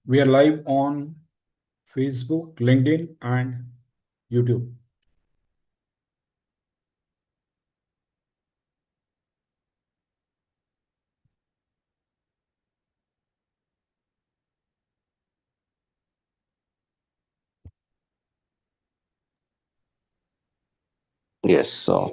We are live on Facebook, LinkedIn, and YouTube. Yes, so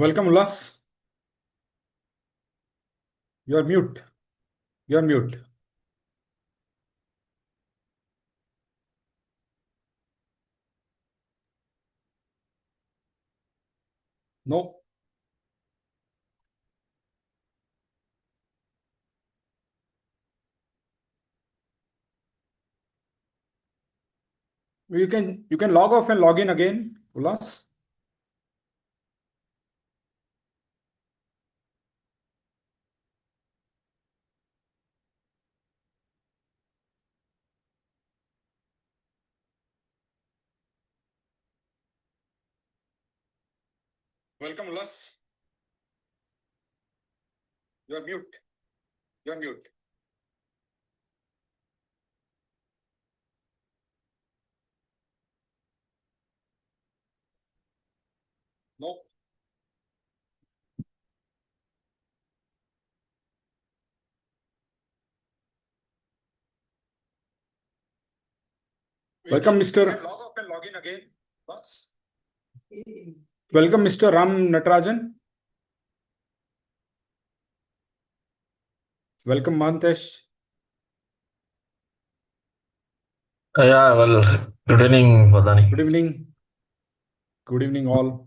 Welcome, Ulas. You are mute. You are mute. No. You can log off and log in again, Ulas. Welcome, Ulas. You are mute. You are mute. No. Welcome, Mr. Log off and log in again, Ulas. Welcome, Mr. Ram Natarajan. Welcome, Mantesh. Yeah, well, Good evening, Vadani. Good evening. Good evening, all.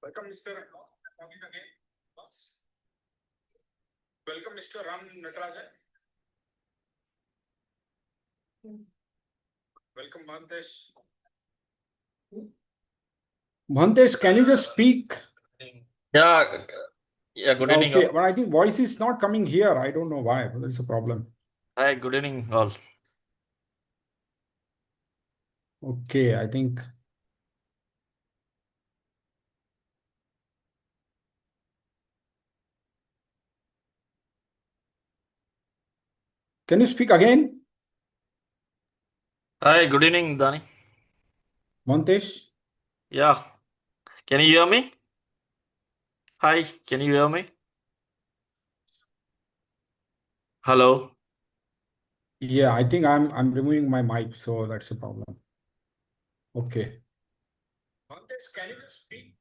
Welcome, Mr. Talking again. Welcome, Mr. Ram Natarajan. Welcome, Bhantesh. Bhantesh, can you just speak? Yeah, good evening. Okay, all. but I think voice is not coming here. I don't know why. There's a problem. Hi, good evening, all. Okay, I think. Can you speak again, Hi, good evening, Dani. Bhantesh? Yeah, can you hear me? Hi, can you hear me? Hello. Yeah, I think I'm removing my mic, so that's a problem. Okay. Bhantesh, can you just speak?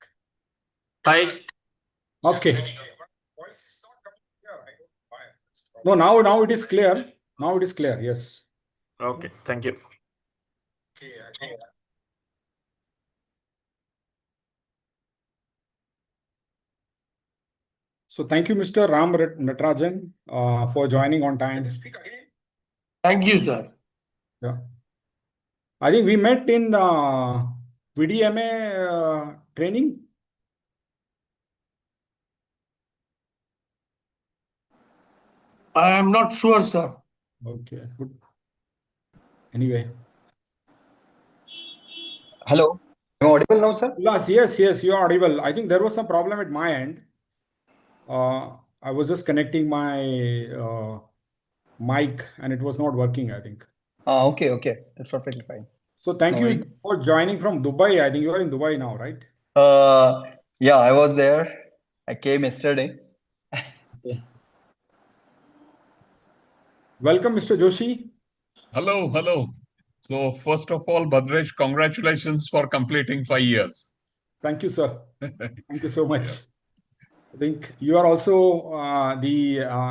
Hi. Okay. Voice is not coming here. I don't know why. No, now it is clear. Now it is clear. Yes. Okay, thank you. Okay. I think. So thank you, Mr. Ram Natarajan, for joining on time. Speak again. Thank you, sir. Yeah. I think we met in VDMA training. I am not sure, sir. Okay, good. Anyway. Hello, am I audible now, sir? Yes, you are audible. I think there was some problem at my end. I was just connecting my mic and it was not working, I think. Okay, that's perfectly fine. So thank No you worry. for joining from Dubai. I think you are in Dubai now, right? Yeah, I was there. I came yesterday. Welcome, Mr. Joshi. Hello. So first of all, Bhadresh, congratulations for completing 5 years. Thank you, sir. Thank you so much. I think you are also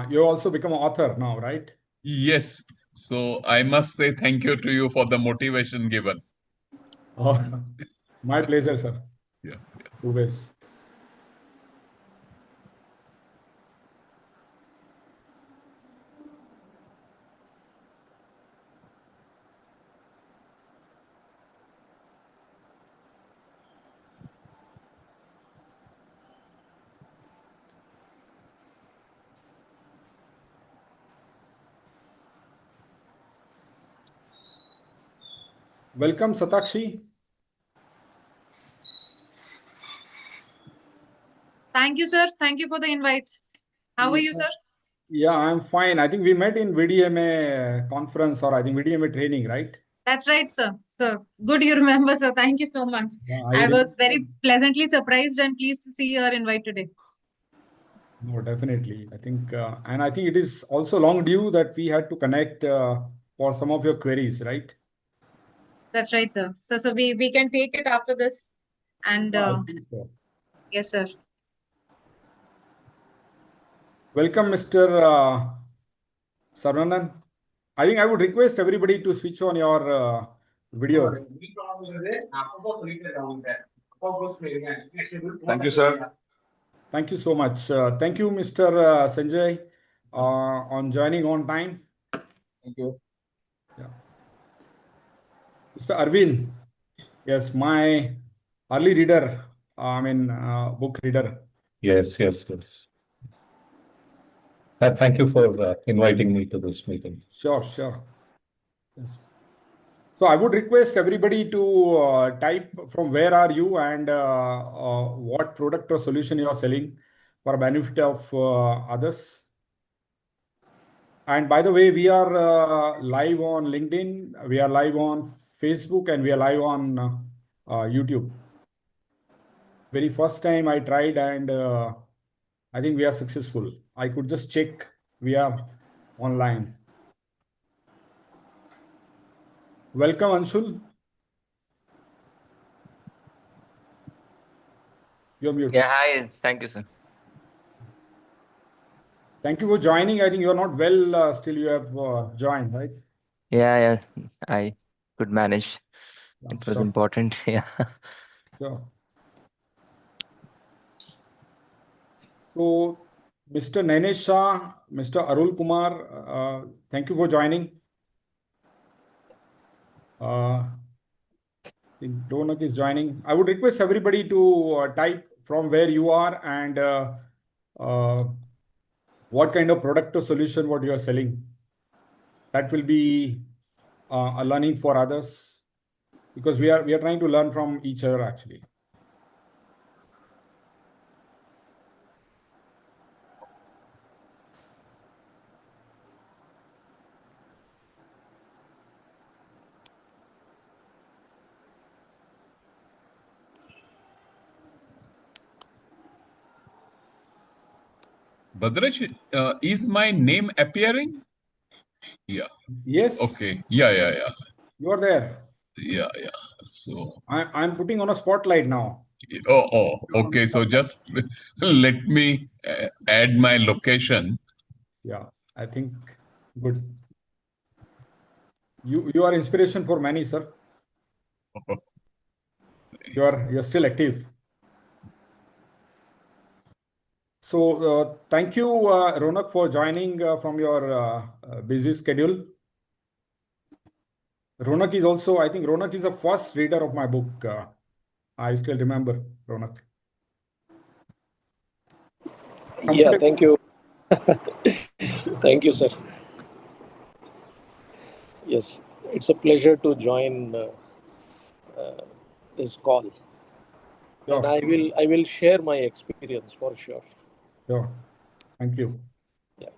you also become an author now, right? Yes. So I must say thank you to you for the motivation given. Oh, my pleasure, sir. Yeah. Always. Welcome, Satakshi. Thank you, sir. Thank you for the invite. How are you, sir? Yeah, I'm fine. I think we met in VDMA conference or I think VDMA training, right? That's right, sir. So good you remember, sir. Thank you so much. Yeah, I was very pleasantly surprised and pleased to see your invite today. No, definitely. I think, and I think it is also long due that we had to connect for some of your queries, right? That's right, sir. So we can take it after this. And I think so. yes, sir. Welcome, Mr. Saravanan. I think I would request everybody to switch on your video. Thank you, sir. Thank you so much. Thank you, Mr. Sanjay, on joining on time. Thank you. Yeah. Mr. Arvind, yes, my early reader, book reader. Yes. Thank you for inviting me to this meeting. Sure. Yes. So I would request everybody to type from where are you and what product or solution you are selling for benefit of others. And by the way, we are live on LinkedIn, we are live on Facebook, and we are live on YouTube. very first time I tried, and I think we are successful. I could just check we are online. Welcome, Anshul. You're muted. Yeah, hi. Thank you, sir. Thank you for joining. I think you're not well still. You have joined, right? Yeah, I could manage. Yeah, It was sure. important. Yeah. Sure. So, Mr. Nainesh Shah, Mr. Arul Kumar, thank you for joining. I think Ronak is joining. I would request everybody to type from where you are and what kind of product or solution what you are selling. That will be a learning for others, because we are trying to learn from each other actually. Bhadraj, is my name appearing? Yeah. Yes. Okay. Yeah. You are there. Yeah. So, I'm putting on a spotlight now. okay. So just let me add my location. Yeah, I think good. You are inspiration for many, sir. You're still active. So thank you, Ronak, for joining from your busy schedule. Ronak is also, I think Ronak is the first reader of my book. I still remember Ronak. Yeah, thank you. Thank you, sir. Yes, it's a pleasure to join this call. Sure. And I will share my experience for sure. Sure. Thank you. Yeah.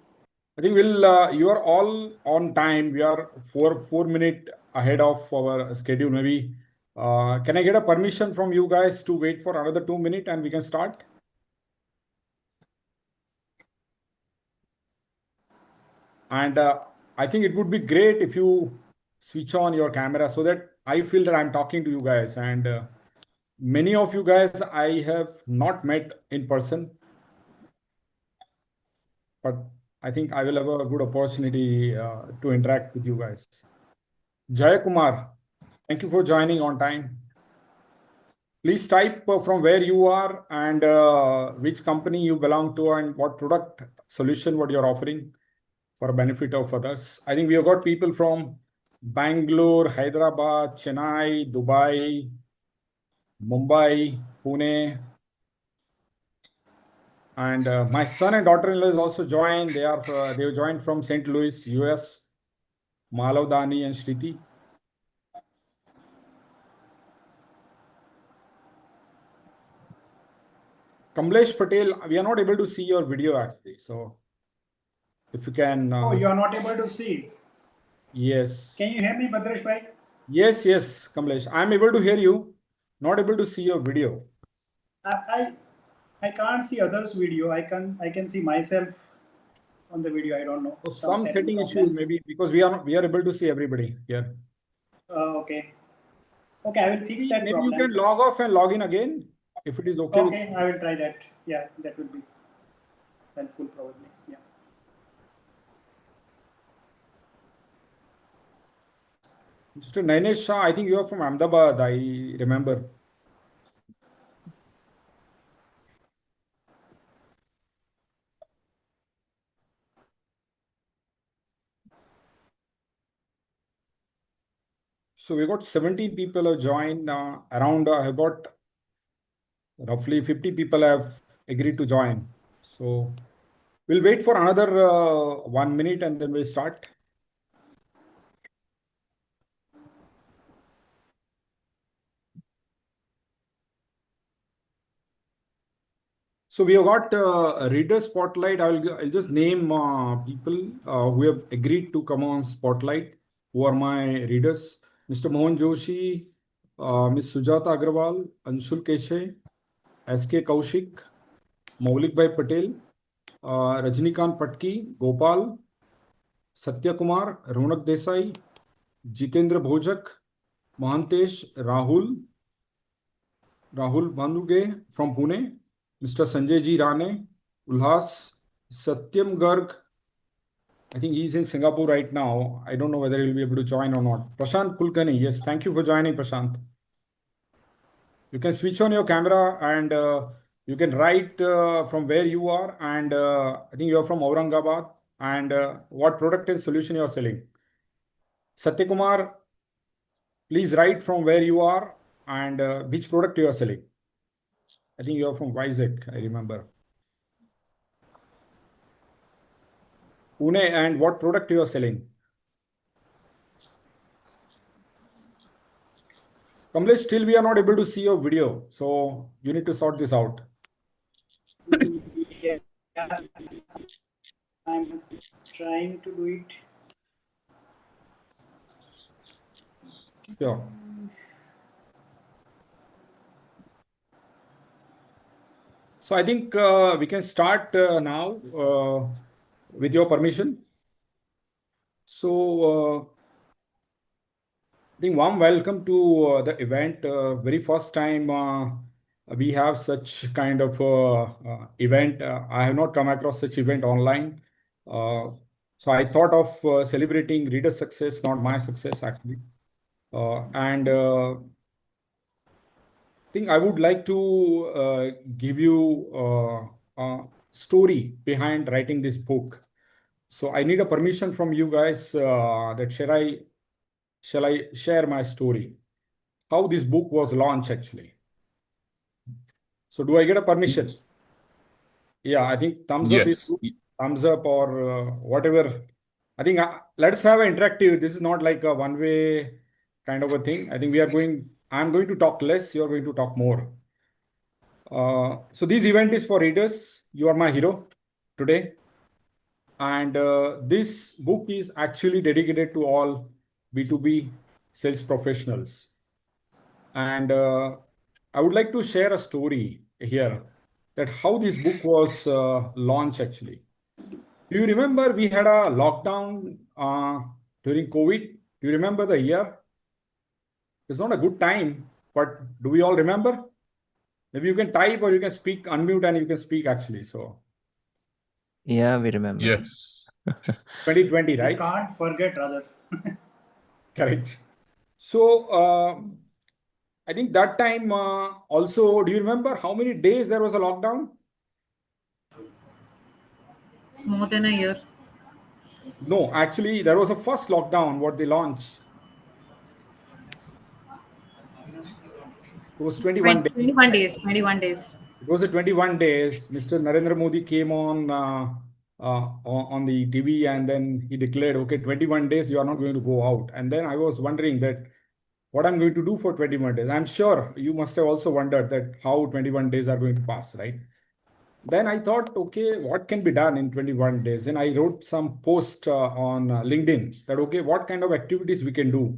I think you are all on time. We are 4 minutes ahead of our schedule. Maybe can I get a permission from you guys to wait for another 2 minutes and we can start? And I think it would be great if you switch on your camera so that I feel that I'm talking to you guys. And many of you guys I have not met in person, but I think I will have a good opportunity to interact with you guys. Jay Kumar, thank you for joining on time. Please type from where you are and which company you belong to and what product solution what you're offering for benefit of others. I think we have got people from Bangalore, Hyderabad, Chennai, Dubai, Mumbai, Pune. And my son and daughter-in-law is also joined. They have joined from St. Louis, US, Malavdani and Shriti. Kamlesh Patel, we are not able to see your video actually. So if you can. Oh, you are not able to see? Yes. Can you hear me, Bhadraj bhai? Yes, Kamlesh. I'm able to hear you, not able to see your video. I can't see others' video. I can see myself on the video. I don't know. So some setting issue maybe, because we are able to see everybody here. Okay. Okay, I will fix that maybe problem. You can log off and log in again if it is okay. Okay, I will try that. Yeah, that will be helpful probably. Yeah. Mr. Nainesh Shah, I think you are from Ahmedabad, I remember. So we got 17 people have joined. Around I have got roughly 50 people have agreed to join. So we'll wait for another 1 minute and then we'll start. So we have got a reader spotlight. I'll just name people who have agreed to come on spotlight, who are my readers. Mr. Mohan Joshi, Ms. Sujata Agrawal, Anshul Keshe, S.K. Kaushik, Maulik Bhai Patel, Rajnikant Patki, Gopal, Satya Kumar, Ronak Desai, Jitendra Bhojak, Mahantesh, Rahul Bhanduge from Pune, Mr. Sanjay Ji Rane, Ulhas, Satyam Garg. I think he's in Singapore right now. I don't know whether he'll be able to join or not. Prashant Kulkarni, yes, thank you for joining, Prashant. You can switch on your camera and you can write from where you are, and I think you are from Aurangabad, and what product and solution you are selling. Satya Kumar, please write from where you are and which product you are selling. I think you are from Vizag, I remember. Pune, and what product you are selling. Kamlesh, still we are not able to see your video, so you need to sort this out. Yeah, I'm trying to do it. Sure. So I think we can start now with your permission. So I think warm welcome to the event. Very first time we have such kind of event. I have not come across such event online. So I thought of celebrating reader success, not my success actually. And I think I would like to give you a story behind writing this book. So I need a permission from you guys that shall I share my story? How this book was launched actually. So do I get a permission? Yeah, I think thumbs up is Yes. good. Thumbs up or whatever. I think let's have an interactive. This is not like a one-way kind of a thing. I think I'm going to talk less, you're going to talk more. So this event is for readers. You are my hero today. And this book is actually dedicated to all B2B sales professionals. And I would like to share a story here that how this book was launched actually. Do you remember we had a lockdown during COVID? Do you remember the year? It's not a good time, but do we all remember? Maybe you can type or you can speak, unmute, and you can speak actually. So Yeah, we remember. Yes. 2020, You right? can't forget, rather. Correct. So I think that time also, do you remember how many days there was a lockdown? More than a year. No, actually, there was a first lockdown, what they launched. It was 21 days. 21 days. 21 days. It was a 21 days. Mr. Narendra Modi came on the TV and then he declared, okay, 21 days, you are not going to go out. And then I was wondering that what I'm going to do for 21 days. I'm sure you must have also wondered that how 21 days are going to pass, right? Then I thought, okay, what can be done in 21 days? And I wrote some post on LinkedIn that, okay, what kind of activities we can do?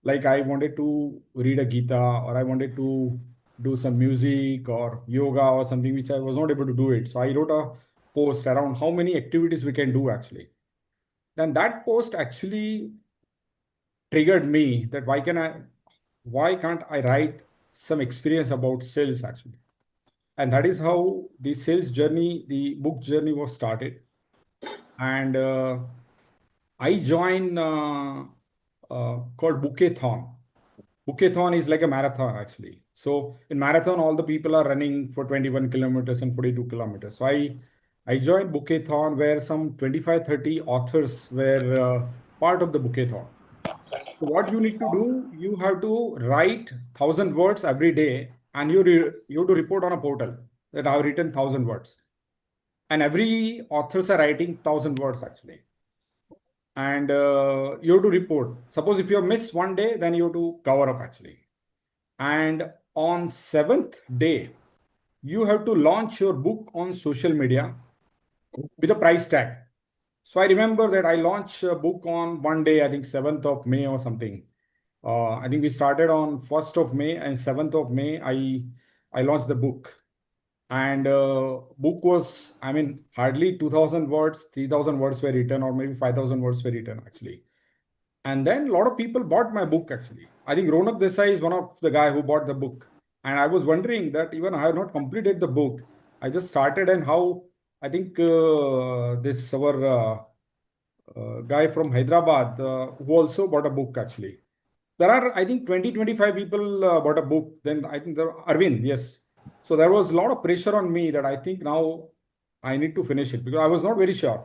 Like I wanted to read a Gita, or I wanted to do some music or yoga or something, which I was not able to do it. So I wrote a post around how many activities we can do actually. Then that post actually triggered me that why can't I write some experience about sales actually? And that is how the sales journey, the book journey was started. And I joined called Bouquetathon. Bouquetathon is like a marathon actually. So in marathon, all the people are running for 21 kilometers and 42 kilometers. So I joined Bouquetathon where some 25, 30 authors were part of the Bouquetathon. So what you need to do, you have to write 1,000 words every day, and you have to report on a portal that I've written 1,000 words. And every authors are writing 1,000 words actually. And you have to report. Suppose if you have missed one day, then you have to cover up actually. And on 7th day, you have to launch your book on social media with a price tag. So I remember that I launched a book on one day, I think 7th of May or something. I think we started on 1st of May, and 7th of May, I launched the book. And book was, I mean, hardly 2,000 words, 3,000 words were written, or maybe 5,000 words were written actually. And then a lot of people bought my book actually. I think Ronak Desai is one of the guy who bought the book. And I was wondering that even I have not completed the book. I just started, and how I think this our guy from Hyderabad who also bought a book actually. There are, I think, 20-25 people bought a book. Then I think there Arvind, yes. So there was a lot of pressure on me that I think now I need to finish it, because I was not very sure.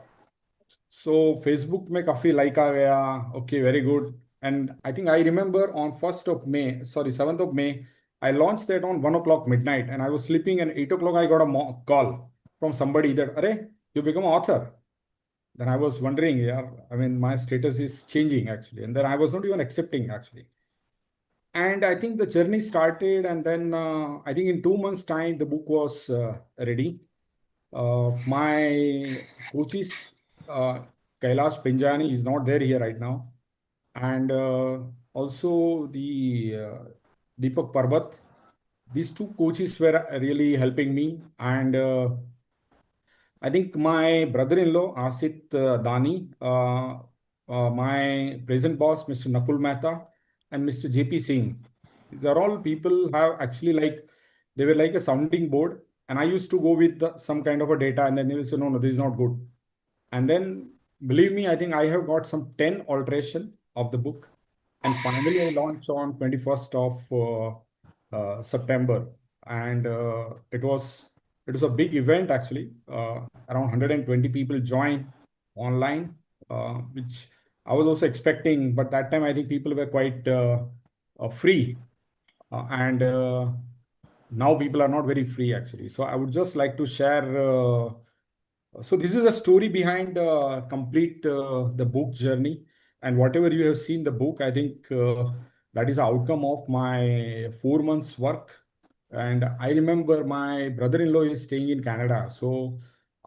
So Facebook में काफी like आ गया. Okay, very good. And I think I remember on 7th of May, I launched that on 1 o'clock midnight, and I was sleeping, and 8 o'clock I got a call from somebody that, "Arey, you become an author." Then I was wondering, yeah, I mean, my status is changing actually. And then I was not even accepting actually. And I think the journey started, and then I think in 2 months' time, the book was ready. My coaches, Kailash Pinjani is not there here right now. And also the Deepak Parbat. These two coaches were really helping me. And I think my brother-in-law, Asit Dani, my present boss, Mr. Nakul Mehta, and Mr. JP Singh. These are all people who have actually they were like a sounding board. And I used to go with some kind of a data, and then they will say, no, this is not good. And then, believe me, I think I have got some 10 alteration of the book. And finally, I launched on 21st of September. And it was a big event actually. Around 120 people joined online, which I was also expecting, but that time I think people were quite free. And now people are not very free actually. So I would just like to share. So this is a story behind complete the book journey. And whatever you have seen the book, I think that is the outcome of my 4 months work. And I remember my brother-in-law is staying in Canada. So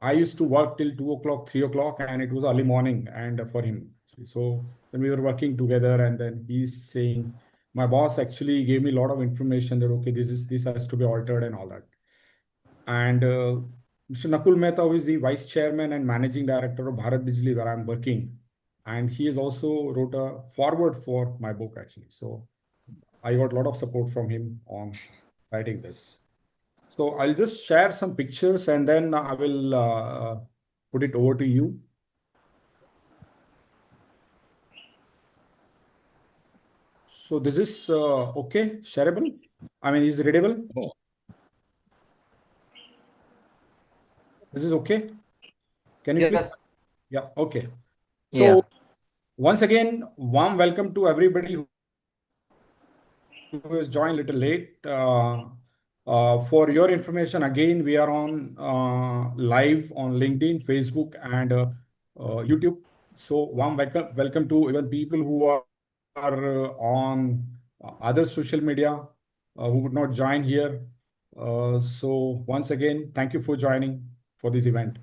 I used to work till 2 o'clock, 3 o'clock, and it was early morning and for him. So when we were working together, and then he's saying, my boss actually gave me a lot of information that, okay, this has to be altered and all that. And Mr. Nakul Mehta, who is the vice chairman and managing director of Bharat Bijli, where I'm working. And he has also wrote a foreword for my book actually. So I got a lot of support from him on writing this. So I'll just share some pictures, and then I will put it over to you. So this is okay, shareable? I mean, is it readable? Oh. This is okay? Can you please? Yes. Yeah, okay. So Yeah. once again, warm welcome to everybody who has joined a little late. For your information, again, we are on live on LinkedIn, Facebook, and YouTube. So warm welcome to even people who are on other social media who would not join here. So once again, thank you for joining for this event.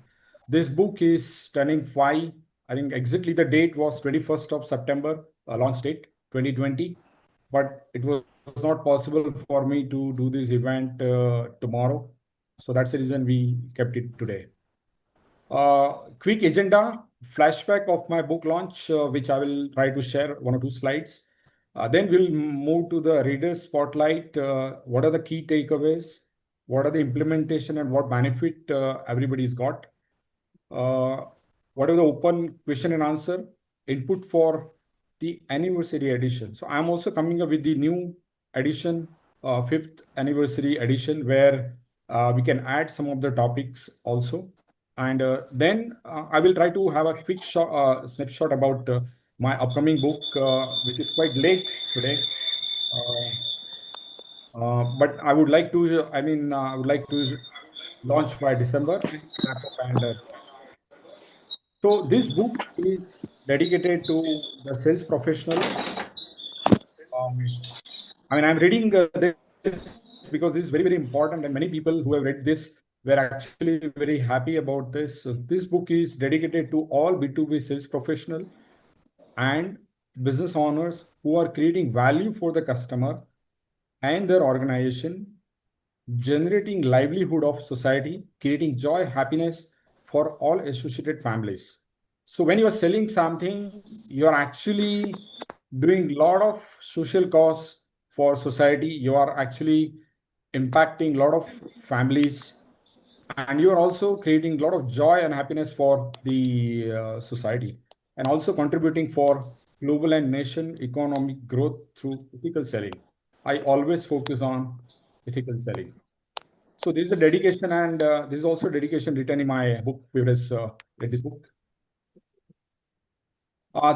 This book is turning 5. I think exactly the date was 21st of September, launch date 2020, but it was not possible for me to do this event tomorrow. So that's the reason we kept it today. Quick agenda, flashback of my book launch, which I will try to share 1 or 2 slides. Then we'll move to the reader's spotlight. What are the key takeaways? What are the implementation and what benefit everybody's got? What are the open question and answer? Input for the anniversary edition. So I'm also coming up with the new edition, 5th anniversary edition, where we can add some of the topics also. And then I will try to have a quick snapshot about my upcoming book, which is quite late today. But I would like to, I would like to launch by December. And so this book is dedicated to the sales professional. I'm reading this because this is very, very important, and many people who have read this were actually very happy about this. So this book is dedicated to all B2B sales professional and business owners who are creating value for the customer and their organization generating livelihood of society, creating joy, happiness for all associated families. So when you are selling something, you are actually doing a lot of social cause for society. You are actually impacting a lot of families, and you are also creating a lot of joy and happiness for the society, and also contributing for global and nation economic growth through ethical selling. I always focus on ethical selling. So this is a dedication, and this is also dedication written in my book. We read this book.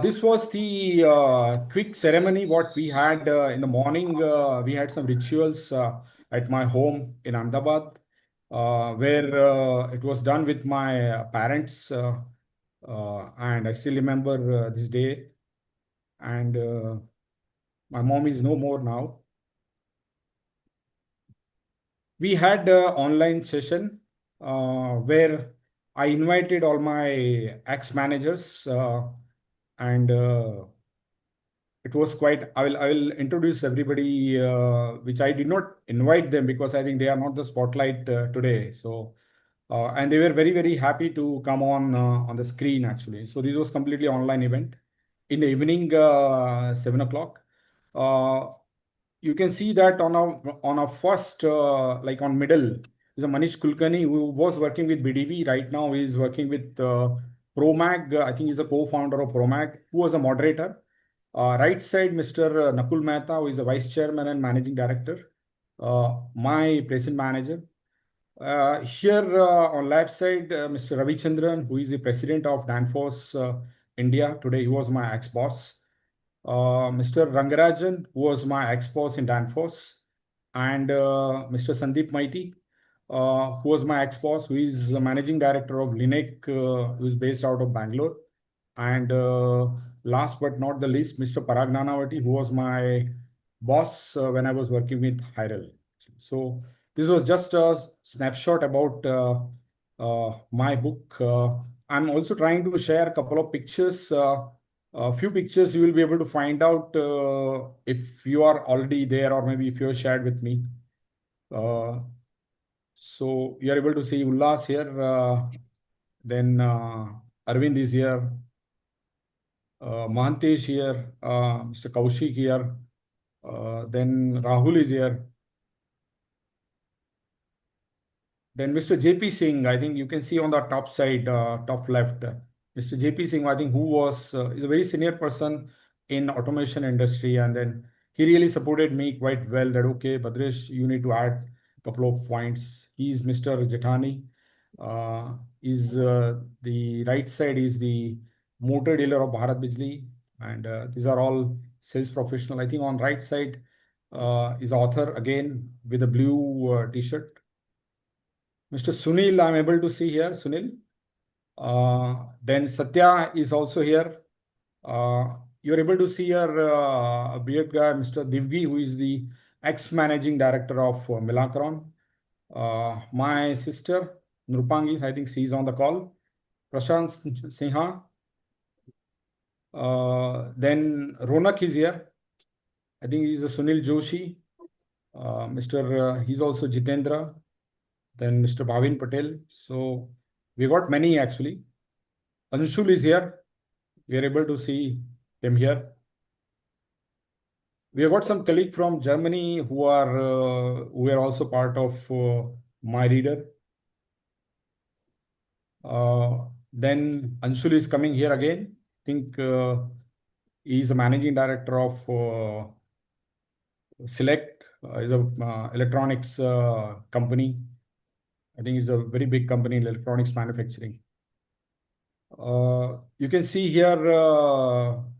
This was the quick ceremony what we had in the morning. We had some rituals at my home in Ahmedabad, where it was done with my parents, and I still remember this day. And my mom is no more now. We had an online session where I invited all my ex-managers, and it was quite. I will introduce everybody, which I did not invite them because I think they are not the spotlight today. So, and they were very happy to come on the screen actually. So this was completely online event in the evening, 7 o'clock. You can see that on a first, like on middle, is a Manish Kulkarni who was working with BDV. Right now he is working with Promag. I think he's a co-founder of Promag, who was a moderator. Right side, Mr. Nakul Mehta, who is a vice chairman and managing director, my present manager. Here on left side, Mr. Ravichandran, who is the president of Danfoss India. Today he was my ex-boss. Mr. Rangarajan, who was my ex-boss in Danfoss, and Mr. Sandeep Maiti, who was my ex-boss, who is the managing director of Linek, who is based out of Bangalore. And last but not the least, Mr. Parag Nanavati, who was my boss when I was working with Hyrel. So this was just a snapshot about my book. I'm also trying to share a couple of pictures. A few pictures you will be able to find out if you are already there, or maybe if you have shared with me. So you are able to see Ullas here, then Arvind is here, Mahantesh here, Mr. Kaushik here, then Rahul is here. Then Mr. JP Singh, I think you can see on the top side, top left, Mr. JP Singh, I think who was is a very senior person in automation industry, and then he really supported me quite well. That okay, Bhadresh, you need to add a couple of points. He's Mr. Jethani. Is the right side is the motor dealer of Bharat Bijli, and these are all sales professional. I think on right side is author again with a blue t-shirt. Mr. Sunil, I'm able to see here, Sunil. Then Satya is also here. You're able to see here a beard guy, Mr. Divgi, who is the ex-managing director of Milacron. My sister, Nrupangis, I think she's on the call. Prashant Sinha. Then Ronak is here. I think he's a Sunil Joshi. He's also Jitendra. Then Mr. Bhavin Patel. So we got many actually. Anshul is here. We are able to see him here. We have got some colleague from Germany who are also part of my reader. Then Anshul is coming here again. I think he's a managing director of Select. Is a electronics company. I think it's a very big company in electronics manufacturing. You can see here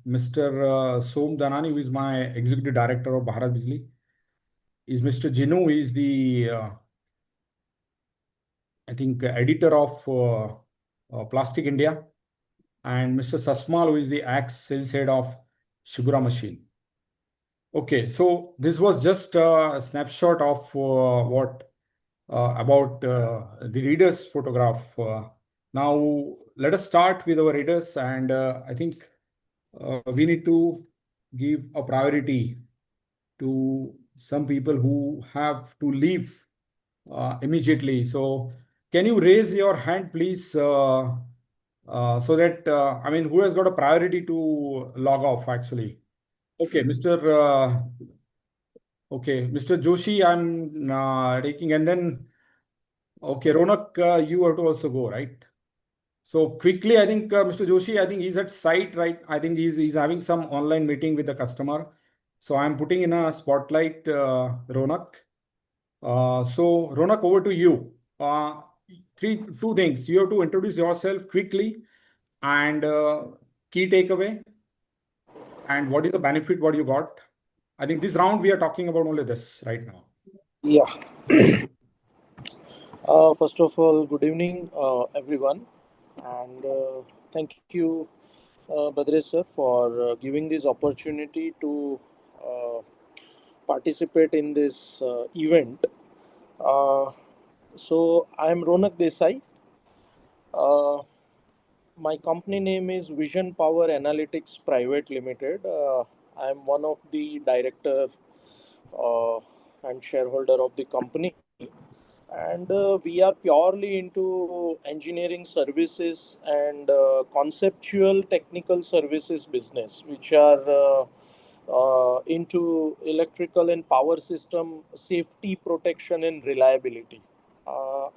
Mr. Som Danani, who is my executive director of Bharat Bijli. Is Mr. Jinu, who is the I think editor of Plastic India, and Mr. Sasmal, who is the ex-sales head of Shigura Machine. Okay, so this was just a snapshot of what about the reader's photograph. Now let us start with our readers, and I think we need to give a priority to some people who have to leave immediately. So can you raise your hand, please, so that, I mean, who has got a priority to log off actually? Okay, Mr. Joshi, I'm taking, and then, okay, Ronak, you have to also go, right? So quickly, I think Mr. Joshi, I think he's at site, right? I think he's having some online meeting with the customer. So I'm putting in a spotlight, Ronak. So Ronak, over to you. Two things. You have to introduce yourself quickly and key takeaway and what is the benefit what you got. I think this round we are talking about only this right now. Yeah. First of all, good evening, everyone, and thank you, Badresh sir, for giving this opportunity to participate in this event. So I am Ronak Desai. My company name is Vision Power Analytics Private Limited. I am one of the director and shareholder of the company, and we are purely into engineering services and conceptual technical services business, which are into electrical and power system safety, protection, and reliability.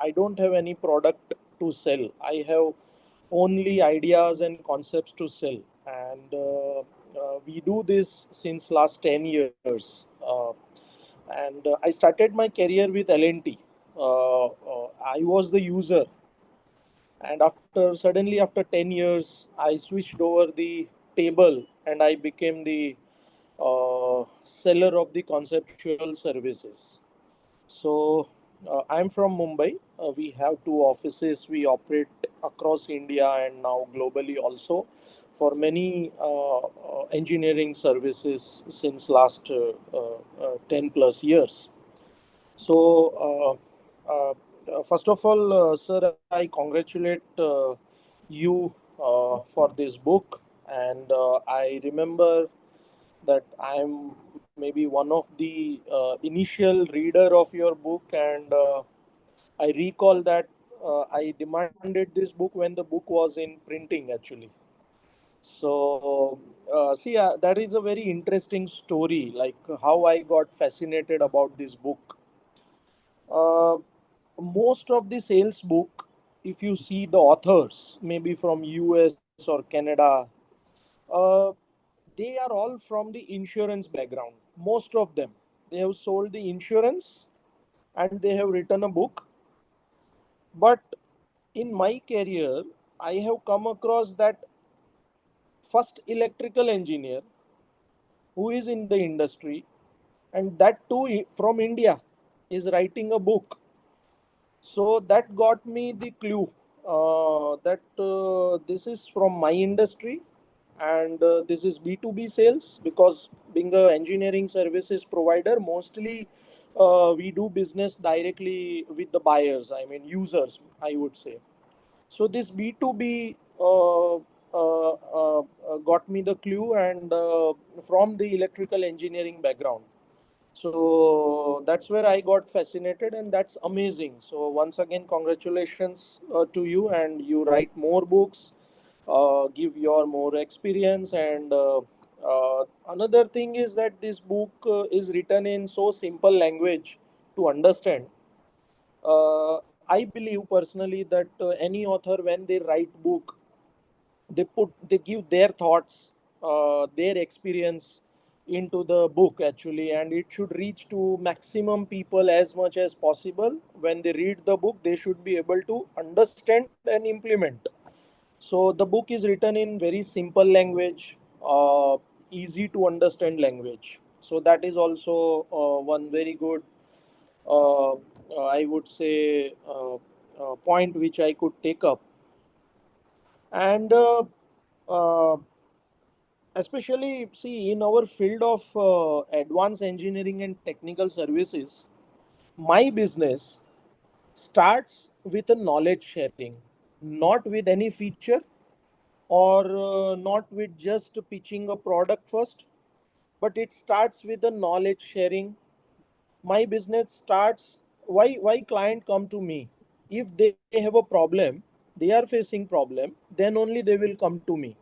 I don't have any product to sell. I have only ideas and concepts to sell, and we do this since last 10 years. And I started my career with L&T. I was the user, and after 10 years, I switched over the table and I became the seller of the conceptual services. So I'm from Mumbai. We have two offices. We operate across India and now globally also for many engineering services since last 10 plus years. So first of all, sir, I congratulate you for this book, and I remember that I am maybe one of the initial reader of your book, and I recall that I demanded this book when the book was in printing actually. So see, that is a very interesting story, like how I got fascinated about this book. Most of the sales book, if you see the authors, maybe from US or Canada, uh, they are all from the insurance background. Most of them, they have sold the insurance and they have written a book. But in my career, I have come across that first electrical engineer who is in the industry, and that too from India, is writing a book. So that got me the clue that this is from my industry, and this is B2B sales, because being a engineering services provider, mostly we do business directly with the buyers, I mean users, I would say. So this B2B got me the clue, and from the electrical engineering background. So that's where I got fascinated, and that's amazing. So once again, congratulations to you, and you write more books, give your more experience, and another thing is that this book is written in so simple language to understand. I believe personally that any author, when they write book, they give their thoughts, their experience into the book actually, and it should reach to maximum people as much as possible. When they read the book, they should be able to understand and implement. So the book is written in very simple language, easy to understand language. So that is also one very good, I would say, point which I could take up. And uh, especially, see, in our field of advanced engineering and technical services, my business starts with a knowledge sharing, not with any feature, or not with just pitching a product first, but it starts with a knowledge sharing. My business starts why client come to me? If they have a problem, they are facing problem, then only they will come to me,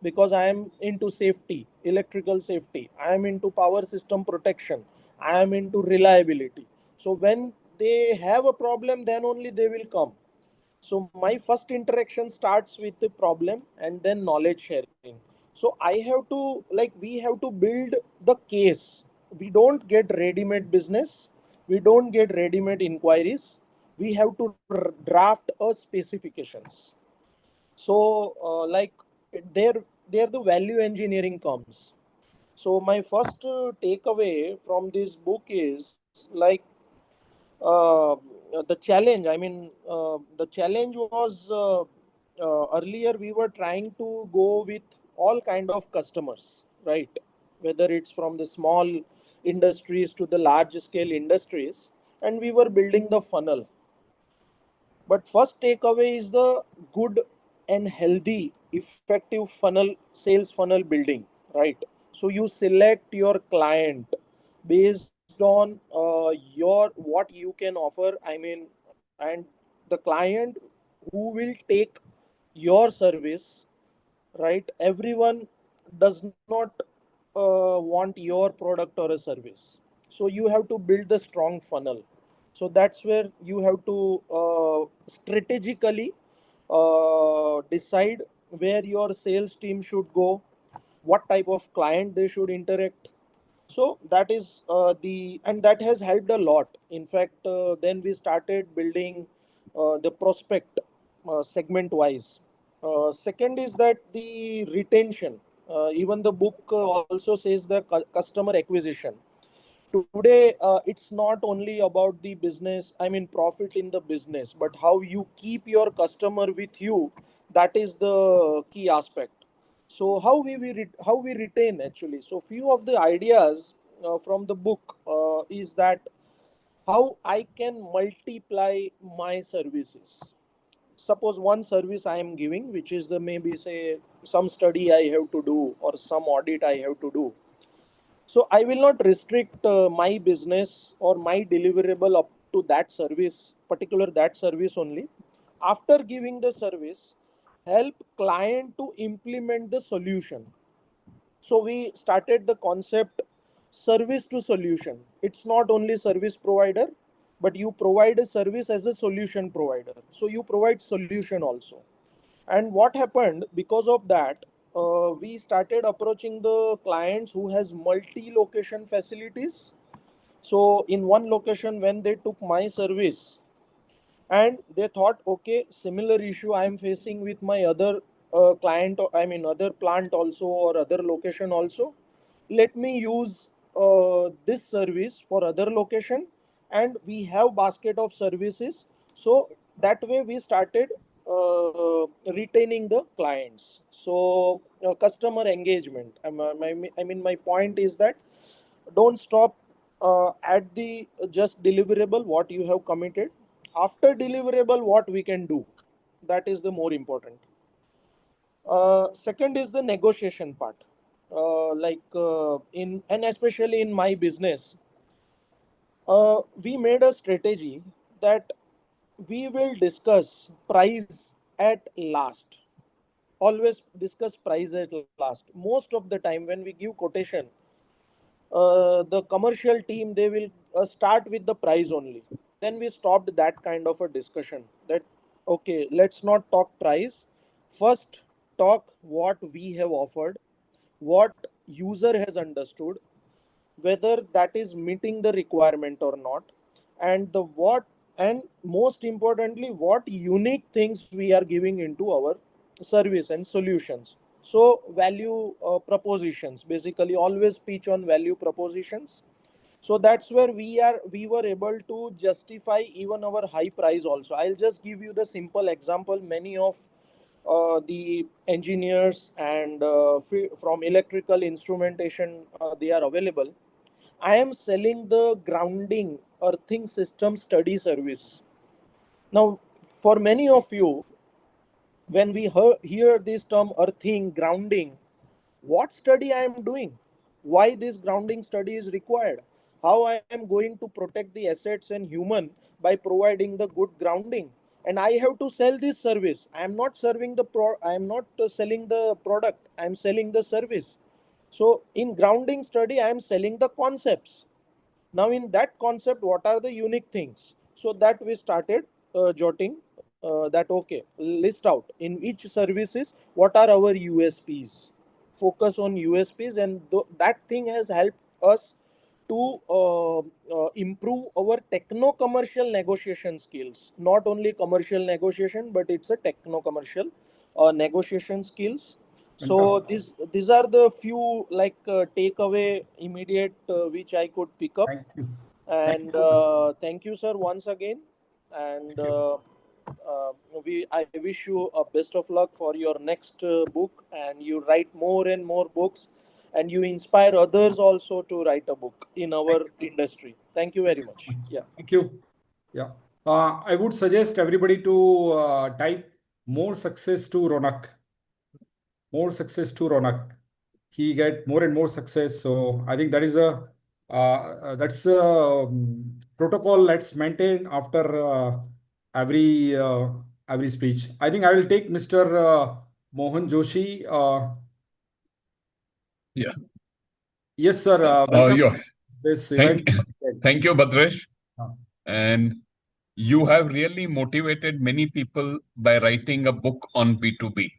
because I am into safety, electrical safety, I am into power system protection, I am into reliability. So when they have a problem, then only they will come. So my first interaction starts with the problem and then knowledge sharing. So I have to, like, we have to build the case. We don't get ready-made business. We don't get ready-made inquiries. We have to draft a specifications. So like there, there the value engineering comes. So my first takeaway from this book is like, uh, the challenge, the challenge was, earlier we were trying to go with all kind of customers, right? Whether it's from the small industries to the large scale industries, and we were building the funnel. But first takeaway is the good and healthy, effective funnel, sales funnel building, right? So you select your client based on your what you can offer. And the client who will take your service, right? Everyone does not want your product or a service. So you have to build the strong funnel. So that's where you have to strategically decide where your sales team should go, what type of client they should interact. So that is and that has helped a lot. In fact, then we started building the prospect segment wise. Second is that the retention. Even the book also says the customer acquisition. Today, it's not only about the business, profit in the business, but how you keep your customer with you. That is the key aspect. So how we retain actually. So few of the ideas from the book is that how I can multiply my services. Suppose one service I am giving, which is the maybe say some study I have to do or some audit I have to do. So I will not restrict my business or my deliverable up to that service, particular that service only. After giving the service, help client to implement the solution. So we started the concept service to solution. It's not only service provider, but you provide a service as a solution provider. So you provide solution also. And what happened because of that, we started approaching the clients who has multi-location facilities. So in one location, when they took my service, and they thought, okay, similar issue I am facing with my other client, other plant also or other location also. Let me use this service for other location, and we have basket of services. So that way we started retaining the clients. So customer engagement. My point is that don't stop at the just deliverable what you have committed. After deliverable, what we can do, that is the more important. Second is the negotiation part. In and especially in my business, we made a strategy that we will discuss price at last. Always discuss price at last. Most of the time when we give quotation, the commercial team, they will start with the price only. Then we stopped that kind of a discussion, that okay, let's not talk price. First talk what we have offered, what user has understood, whether that is meeting the requirement or not, and the what, and most importantly, what unique things we are giving into our service and solutions. So value propositions, basically always pitch on value propositions. So that's where we were able to justify even our high price also. I'll just give you the simple example. Many of the engineers and from electrical instrumentation, they are available. I am selling the grounding earthing system study service. Now, for many of you, when we hear this term earthing, grounding, what study I am doing? Why this grounding study is required? how I am going to protect the assets and human by providing the good grounding. And I have to sell this service. I am not selling the product. I am selling the service. So in grounding study, I am selling the concepts. Now in that concept, what are the unique things? So that we started jotting that, okay, list out in each services what are our USPs, focus on USPs, and that thing has helped us to improve our techno commercial negotiation skills. Not only commercial negotiation, but it's a techno commercial negotiation skills. So these are the few like takeaway immediate which I could pick up. Thank you. And thank you, sir, once again. And I wish you a best of luck for your next book, and you write more and more books, and you inspire others also to write a book in our industry. Thank you very much. Yeah. Thank you. Yeah. I would suggest everybody to type more success to Ronak. More success to Ronak. He get more and more success. So I think that is a protocol let's maintain after every speech. I think I will take Mr. Mohan Joshi. Yeah. Yes, sir. Welcome Yeah. to this event. Thank you, Bhadresh. Uh. And you have really motivated many people by writing a book on B2B.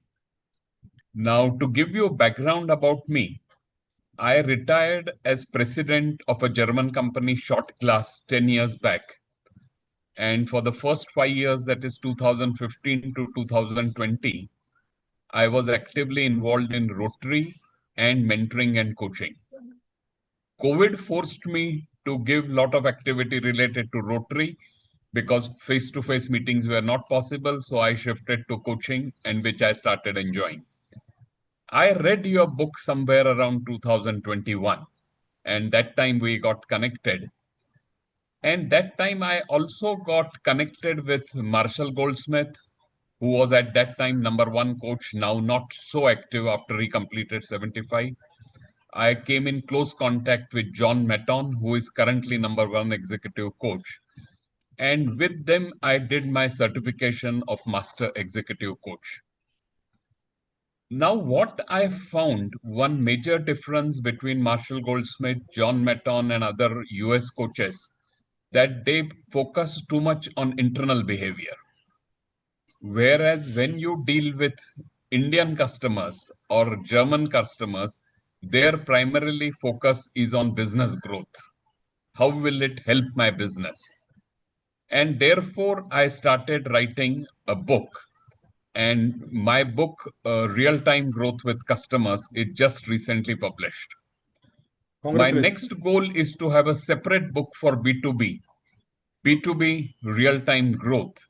Now, to give you a background about me, I retired as president of a German company, Short Glass, 10 years back. And for the first 5 years, that is 2015 to 2020, I was actively involved in Rotary and mentoring and coaching. COVID forced me to give a lot of activity related to Rotary because face-to-face meetings were not possible. So I shifted to coaching, and which I started enjoying. I read your book somewhere around 2021, and that time we got connected. And that time I also got connected with Marshall Goldsmith, who was at that time #1 coach, now not so active after he completed 75. I came in close contact with John Maton, who is currently #1 executive coach. And with them, I did my certification of Master Executive Coach. Now, what I found, one major difference between Marshall Goldsmith, John Maton, and other US coaches, that they focus too much on internal behavior. Whereas when you deal with Indian customers or German customers, their primarily focus is on business growth. How will it help my business? And therefore, I started writing a book. And my book, Real-Time Growth with Customers, is just recently published. My next goal is to have a separate book for B2B, B2B real-time growth,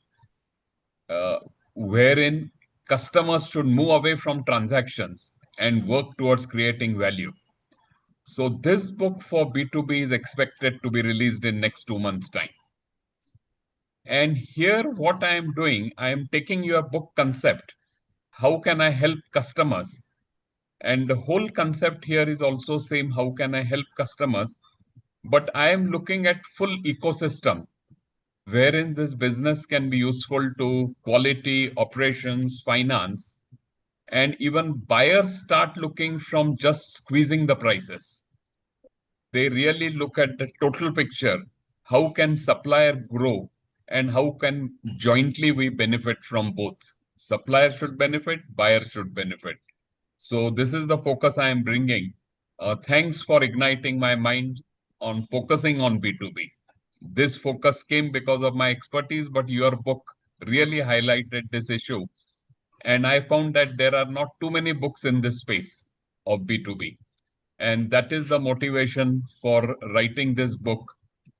wherein customers should move away from transactions and work towards creating value. So this book for B2B is expected to be released in next 2 months' time. And here what I am doing, I am taking your book concept. How can I help customers? And the whole concept here is also same. How can I help customers? But I am looking at full ecosystem, wherein this business can be useful to quality, operations, finance, and even buyers start looking from just squeezing the prices. They really look at the total picture. How can supplier grow, and how can jointly we benefit from both? Supplier should benefit, buyer should benefit. So this is the focus I am bringing. Thanks for igniting my mind on focusing on B2B. This focus came because of my expertise, but your book really highlighted this issue. And I found that there are not too many books in this space of B2B. And that is the motivation for writing this book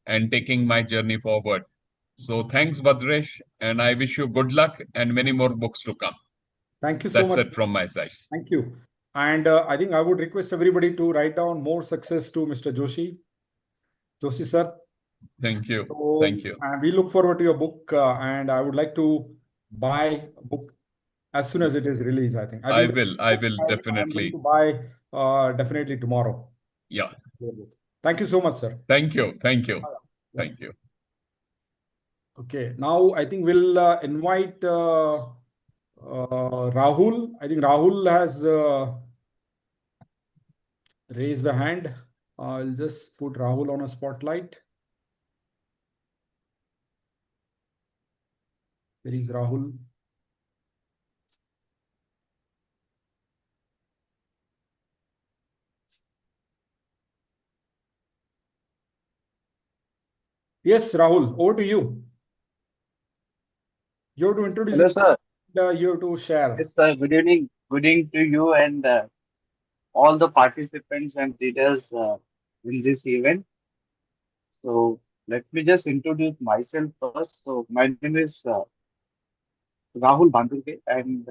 and taking my journey forward. So thanks, Bhadresh, and I wish you good luck and many more books to come. Thank you so much. That's it from my side. Thank you. And I think I would request everybody to write down more success to Mr. Joshi. Joshi, sir. Thank you. So, Thank you. And we look forward to your book, and I would like to buy a book as soon as it is released, I think. I will definitely. I'm going to buy definitely tomorrow. Yeah. Thank you so much, sir. Thank you. Thank you. Thank you. Okay, now I think we'll invite Rahul. I think Rahul has raised the hand. I'll just put Rahul on a spotlight. There is Rahul. Yes, Rahul, over to you. You have to introduce. Hello, sir. You have to share. Yes, sir. Good evening. Good evening to you and all the participants and leaders in this event. So let me just introduce myself first. So my name is Rahul Bandurge, and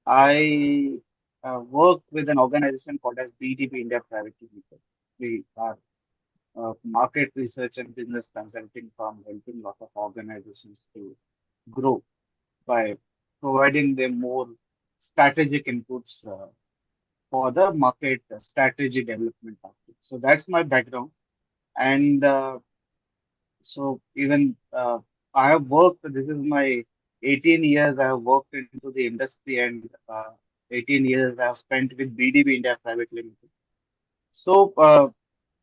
I work with an organization called as BDB India Private Limited. We are market research and business consulting firm helping a lot of organizations to grow by providing them more strategic inputs for the market strategy development. So that's my background. And so even I have worked, this is my 18 years I have worked into the industry, and 18 years I have spent with BDB India Private Limited. So,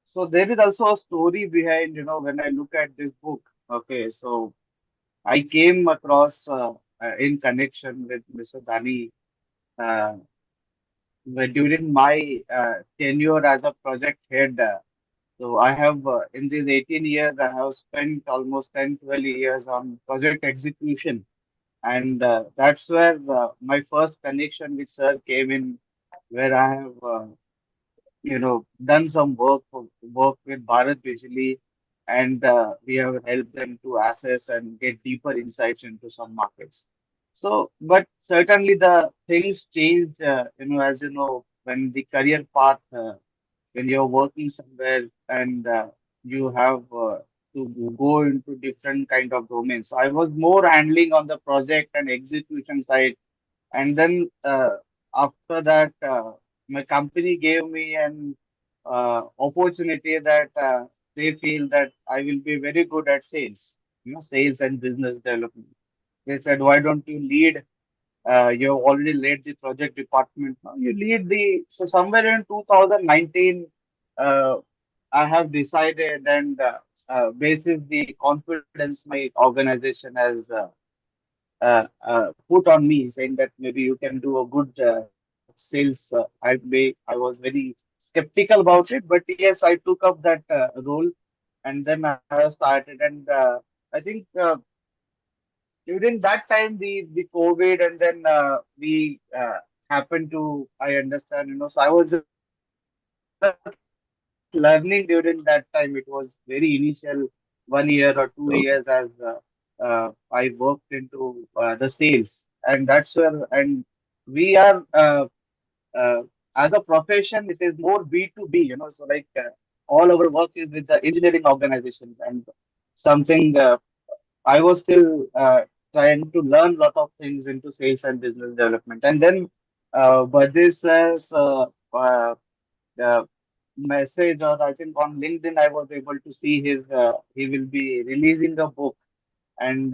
so there is also a story behind, when I look at this book. Okay, so I came across in connection with Mr. Dani during my tenure as a project head. So I have, in these 18 years, I have spent almost 10, 12 years on project execution. And that's where my first connection with Sir came in, where I have, done some work with Bharat Bijli, and we have helped them to assess and get deeper insights into some markets. So, but certainly the things change, as you know, when the career path, when you're working somewhere and you have to go into different kind of domains. So I was more handling on the project and execution side, and then after that, my company gave me an opportunity that they feel that I will be very good at sales, sales and business development. They said, why don't you lead? You have already led the project department. Now you lead the. So somewhere in 2019, I have decided, and basis the confidence my organization has put on me, saying that maybe you can do a good sales. I was very skeptical about it, but yes, I took up that role, and then I have started. And I think during that time, the COVID, and then we happened to, I understand, so I was just learning during that time. It was very initial 1 year or 2 years as I worked into the sales, and that's where, and we are as a profession, it is more B2B, so like all our work is with the engineering organizations, and something I was still trying to learn a lot of things into sales and business development. And then but this as uh, message, or I think on LinkedIn, I was able to see he will be releasing a book. And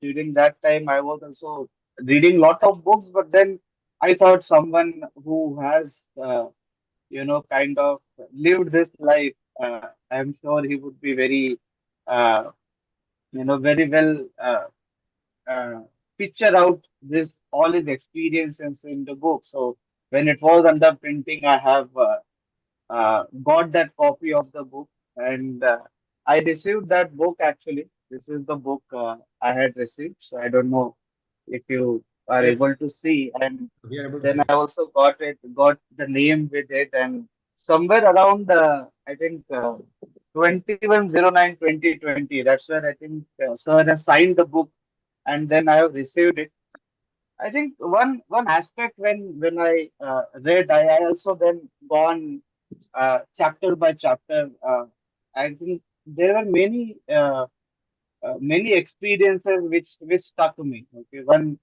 during that time, I was also reading lot of books, but then I thought someone who has, kind of lived this life, I'm sure he would be very, very well picture out this all his experiences in the book. So when it was under printing, I have got that copy of the book, and I received that book actually. This is the book I had received. So I don't know if you are Yes. able to see. And We are able to then see. I also got the name with it, and somewhere around I think 21/09/2020. That's where I think Sir has signed the book, and then I have received it. I think one aspect when I read, I also then gone chapter by chapter. I think there were many experiences which stuck to me. Okay, one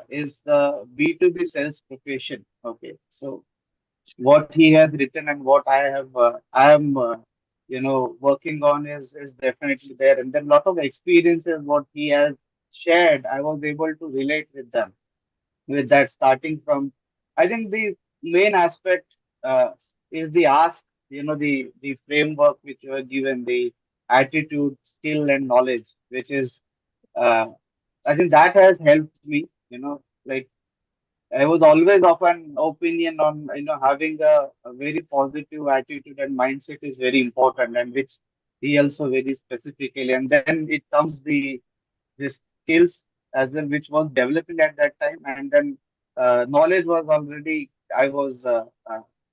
is the B2B sales profession. Okay, so what he has written and what I am working on is definitely there, and then a lot of experiences what he has shared, I was able to relate with them, with that, starting from, I think the main aspect is the ask, the framework which you are given, the attitude, skill, and knowledge, which is, uh, I think that has helped me, like I was always of an opinion on, having a very positive attitude and mindset is very important, and which he also very specifically, and then it comes the skills as well, which was developing at that time, and then knowledge was already, I was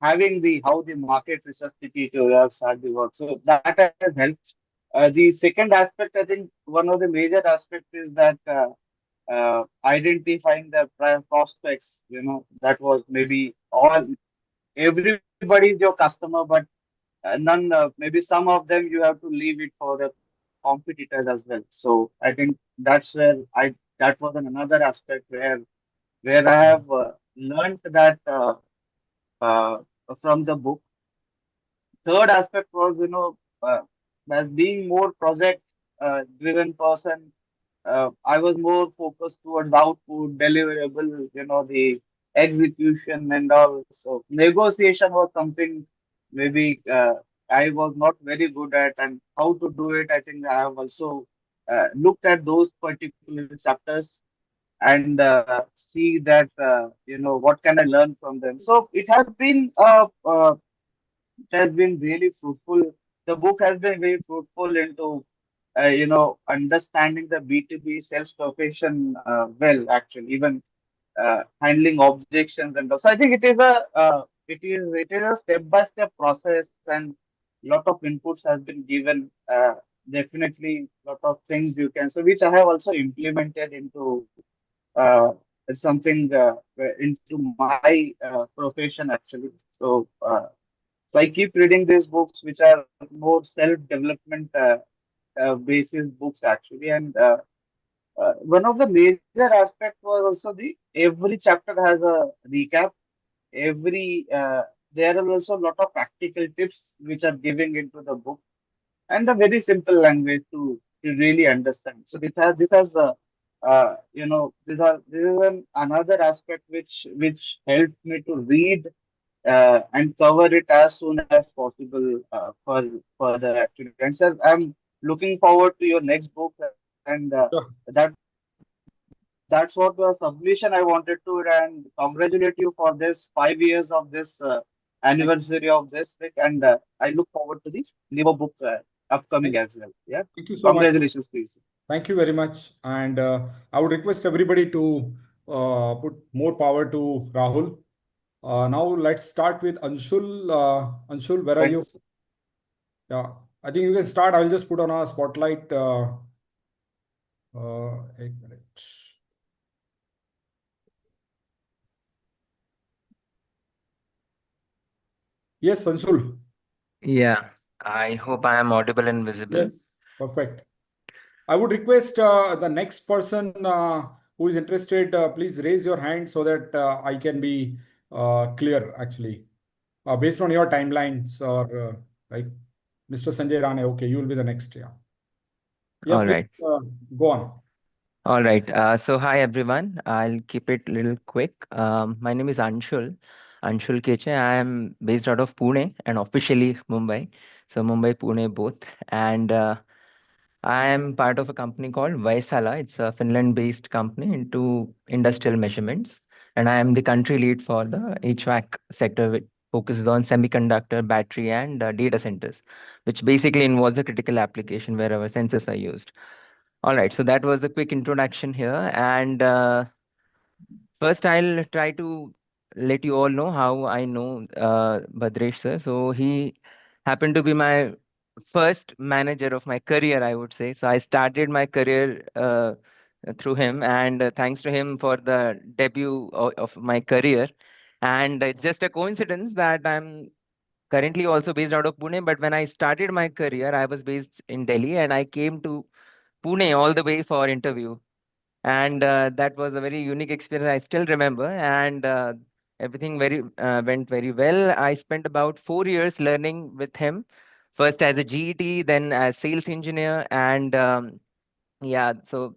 having the how the market receptivity works, how the work. So that has helped. The second aspect, I think, one of the major aspects is that identifying the prospects. That was maybe everybody's your customer, but none. Maybe some of them you have to leave it for the competitors as well. So I think that's where that was another aspect where I have learned that uh, from the book. Third aspect was, as being more project driven person, I was more focused towards output, deliverable, the execution and all. So negotiation was something maybe I was not very good at, and how to do it. I think I have also looked at those particular chapters and see that what can I learn from them. So it has been really fruitful. The book has been very fruitful into understanding the B2B sales profession well, actually, even handling objections and all. So I think it is a step-by-step process, and lot of inputs has been given. Definitely, lot of things you can, so which I have also implemented into uh, something into my profession actually. So I keep reading these books, which are more self-development basis books actually. And one of the major aspects was also every chapter has a recap. Every There are also a lot of practical tips which are giving into the book, and a very simple language to really understand. So this has this is another aspect which helped me to read and cover it as soon as possible for the actual. And sir, I'm looking forward to your next book, and Sure. that that's what the submission I wanted to, and congratulate you for this 5 years of this Thank, anniversary of this book, and I look forward to the newer book upcoming thank, as well. Yeah, thank you so much. congratulations to you, sir. Thank you very much. And I would request everybody to put more power to Rahul. Now let's start with Anshul. Anshul, where are you? Thanks. Yeah, I think you can start. I'll just put on a spotlight. एक minute. Yes, Anshul. Yeah, I hope I am audible and visible. Yes, perfect. I would request the next person who is interested, please raise your hand so that I can be clear actually, based on your timelines or right. Mr. Sanjay Rane, okay, you will be the next. Yeah. Yeah, All please right. go on. All right. So hi everyone. I'll keep it a little quick. My name is Anshul. Anshul Keche. I am based out of Pune and officially Mumbai. So Mumbai, Pune both. And I am part of a company called Vaisala. It's a Finland-based company into industrial measurements. And I am the country lead for the HVAC sector, which focuses on semiconductor, battery, and data centers, which basically involves a critical application where our sensors are used. All right, so that was the quick introduction here. And first, I'll try to let you all know how I know Bhadresh sir. So he happened to be my first manager of my career, I would say. So I started my career through him, and thanks to him for the debut of my career. And it's just a coincidence that I'm currently also based out of Pune. But when I started my career, I was based in Delhi, and I came to Pune all the way for interview. And that was a very unique experience I still remember. And everything went very well. I spent about 4 years learning with him, first as a GET, then as sales engineer, and yeah, so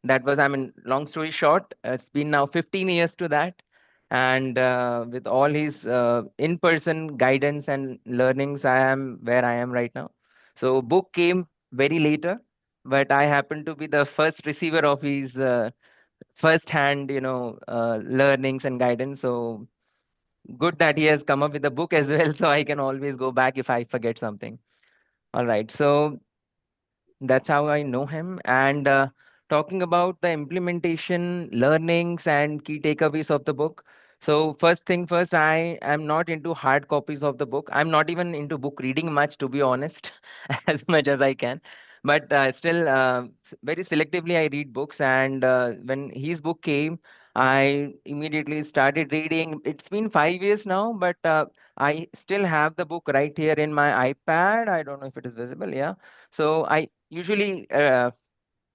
that was, I mean, long story short, it's been now 15 years to that. And with all his in-person guidance and learnings, I am where I am right now. So book came very later, but I happen to be the first receiver of his first-hand, learnings and guidance. So good that he has come up with a book as well, so I can always go back if I forget something. All right, so that's how I know him. And talking about the implementation, learnings, and key takeaways of the book. So first thing first, I am not into hard copies of the book. I'm not even into book reading much, to be honest, as much as I can. But still, very selectively, I read books. And when his book came, I immediately started reading. It's been 5 years now, but I still have the book right here in my iPad. I don't know if it is visible. Yeah. So I usually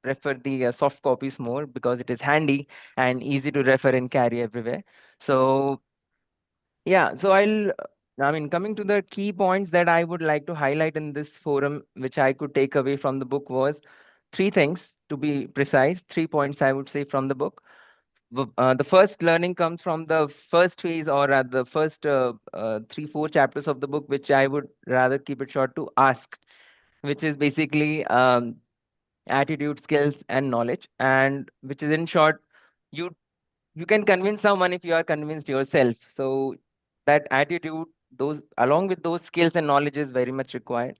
prefer the soft copies more because it is handy and easy to refer and carry everywhere. So yeah, so I mean, coming to the key points that I would like to highlight in this forum, which I could take away from the book, was three things, to be precise, 3 points I would say from the book. The first learning comes from the first phase, or the first 3-4 chapters of the book, which I would rather keep it short to ask, which is basically attitude, skills, and knowledge, and which is in short, you you can convince someone if you are convinced yourself. So that attitude, those along with those skills and knowledge, is very much required.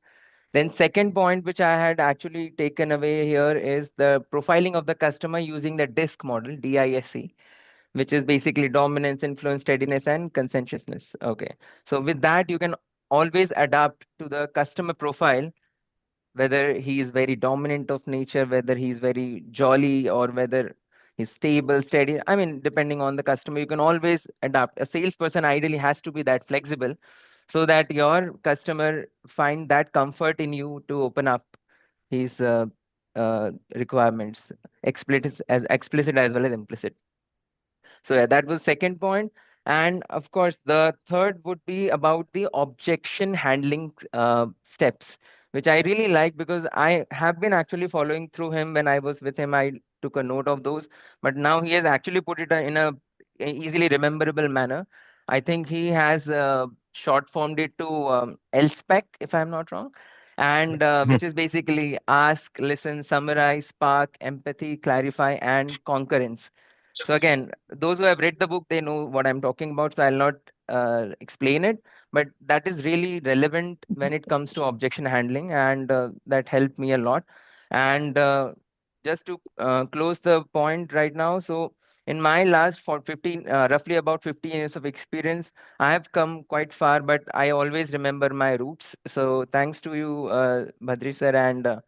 Then second point, which I had actually taken away here, is the profiling of the customer using the DISC model, DISC, which is basically dominance, influence, steadiness, and conscientiousness. Okay, so with that, you can always adapt to the customer profile, whether he is very dominant of nature, whether he is very jolly, or whether he's stable, steady. I mean, depending on the customer, you can always adapt. A salesperson ideally has to be that flexible so that your customer find that comfort in you to open up his requirements, explicit as well as implicit. So yeah, that was second point. And of course, the third would be about the objection handling steps, which I really like because I have been actually following through him. When I was with him, I took a note of those, but now he has actually put it in a easily rememberable manner. I think he has short formed it to LSPEC, if I'm not wrong, and which is basically ask, listen, summarize, spark, empathy, clarify, and concurrence. So again, those who have read the book, they know what I'm talking about, so I'll not explain it, but that is really relevant when it comes to objection handling, and that helped me a lot. And just to close the point right now, so in my last roughly about 15 years of experience, I have come quite far, but I always remember my roots. So thanks to you, Badri sir, and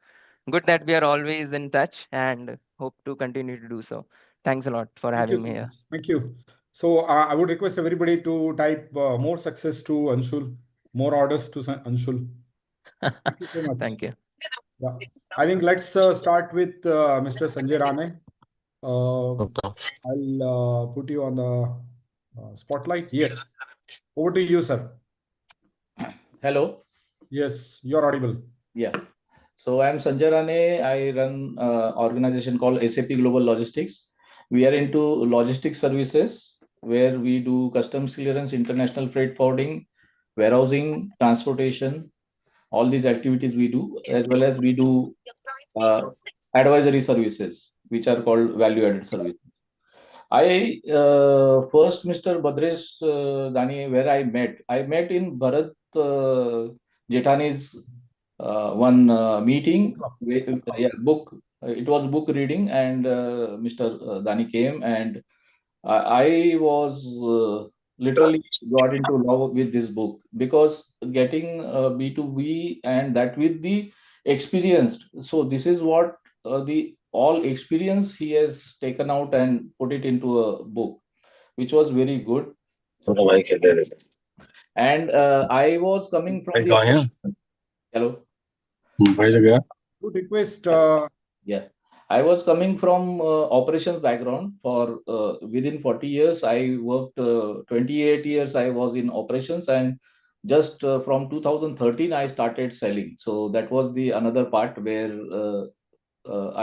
good that we are always in touch, and hope to continue to do so. Thanks a lot for Thank you having so me here. much. Thank you. So I would request everybody to type more success to Anshul, more orders to Anshul. Thank you so much. Thank you. Yeah. I think let's start with Mr. Sanjay Rane. I'll put you on the spotlight. Yes. Over to you, sir. Hello. Yes, you're audible. Yeah. So I'm Sanjay Rane. I run an organization called SAP Global Logistics. We are into logistics services where we do customs clearance, international freight forwarding, warehousing, transportation, all these activities we do, as well as we do advisory services, which are called value-added services. I first Mr. Badresh Dani, where I met in Bharat Jethani's one meeting. Book. It was book reading, and Mr. Dani came, and I was literally got into love with this book because getting B2B and that with the experienced. So this is what the all experience he has taken out and put it into a book, which was very good. And I was coming from the hello. Good request. Yeah, I was coming from operations background. For within 40 years, I worked 28 years. I was in operations, and just from 2013, I started selling. So that was the another part where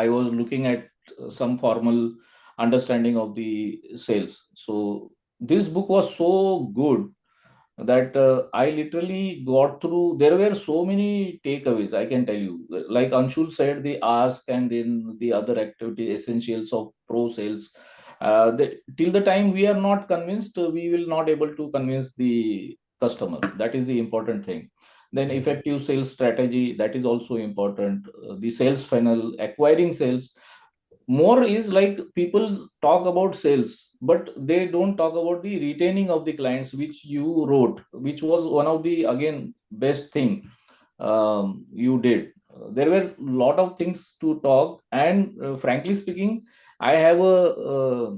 I was looking at some formal understanding of the sales. So this book was so good that I literally got through. There were so many takeaways, I can tell you. Like Anshul said, the ask and then the other activity, essentials of pro sales. Till the time we are not convinced, we will not able to convince the customer. That is the important thing. Then effective sales strategy, that is also important. The sales funnel, acquiring sales. More is like people talk about sales, but they don't talk about the retaining of the clients, which you wrote, which was one of the again best thing you did. There were a lot of things to talk, and frankly speaking, I have a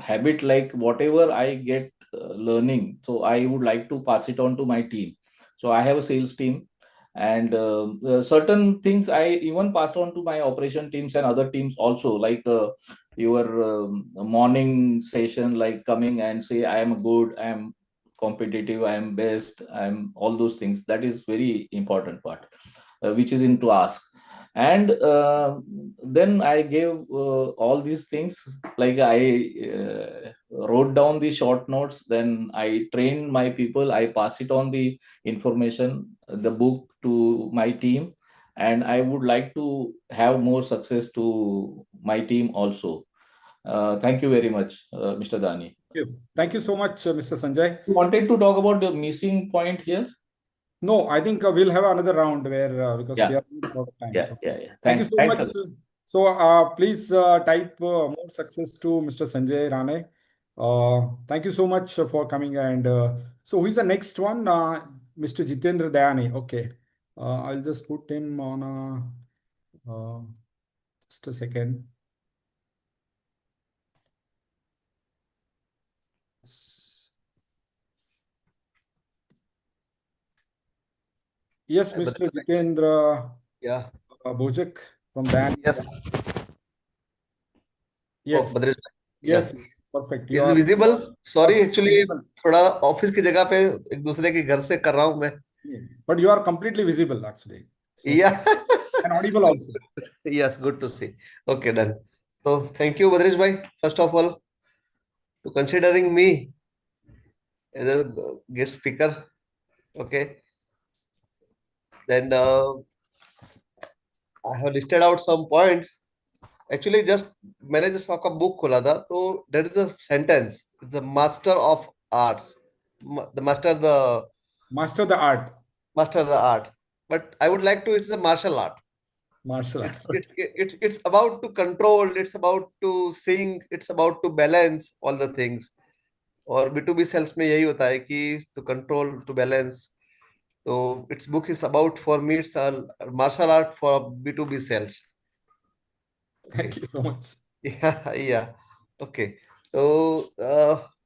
habit, like whatever I get learning, so I would like to pass it on to my team. So I have a sales team, and certain things I even passed on to my operation teams and other teams also, like your morning session, like coming and say I am good, I am competitive, I am best, I am all those things. That is very important part, which is into ask. And then I gave all these things, like I wrote down the short notes, then I trained my people, I pass it on the information, the book, to my team, and I would like to have more success to my team also. Thank you very much, Mr. Dani. Thank you so much, Mr. Sanjay. You wanted to talk about the missing point here? No, I think we'll have another round where because we are short of time. Yeah, so. yeah. Thank you so Thanks. much. So please type more success to Mr. Sanjay Rane. Thank you so much for coming. And so who is the next one? Mr. Jitendra Dayani. Okay. I'll just put him on just a second. Yes, Mr. Jitendra. Yeah. Bojak from Dan. Yes. Yes. Badresh. Yes. Perfect. Is it visible? Sorry, actually, थोड़ा office की जगह पे एक दूसरे के घर से कर रहा हूँ मैं. But you are completely visible, actually. So, yeah. And audible also. Yes, good to see. Okay, done. So thank you, Badresh bhai, first of all, to considering me as a guest speaker. Okay. Then I have listed out some points. Actually, मैंने just आपका book खोला था, तो there is a sentence. It's the master of arts. Master the art. But I would like to. It's a martial art. Martial art. It's about to control. It's about to sing. It's about to balance all the things. और B2B sales में यही होता है कि to control, to balance. So its book is about, for me, it's a martial art for B2B sales. Thank you so much. Yeah. Okay. So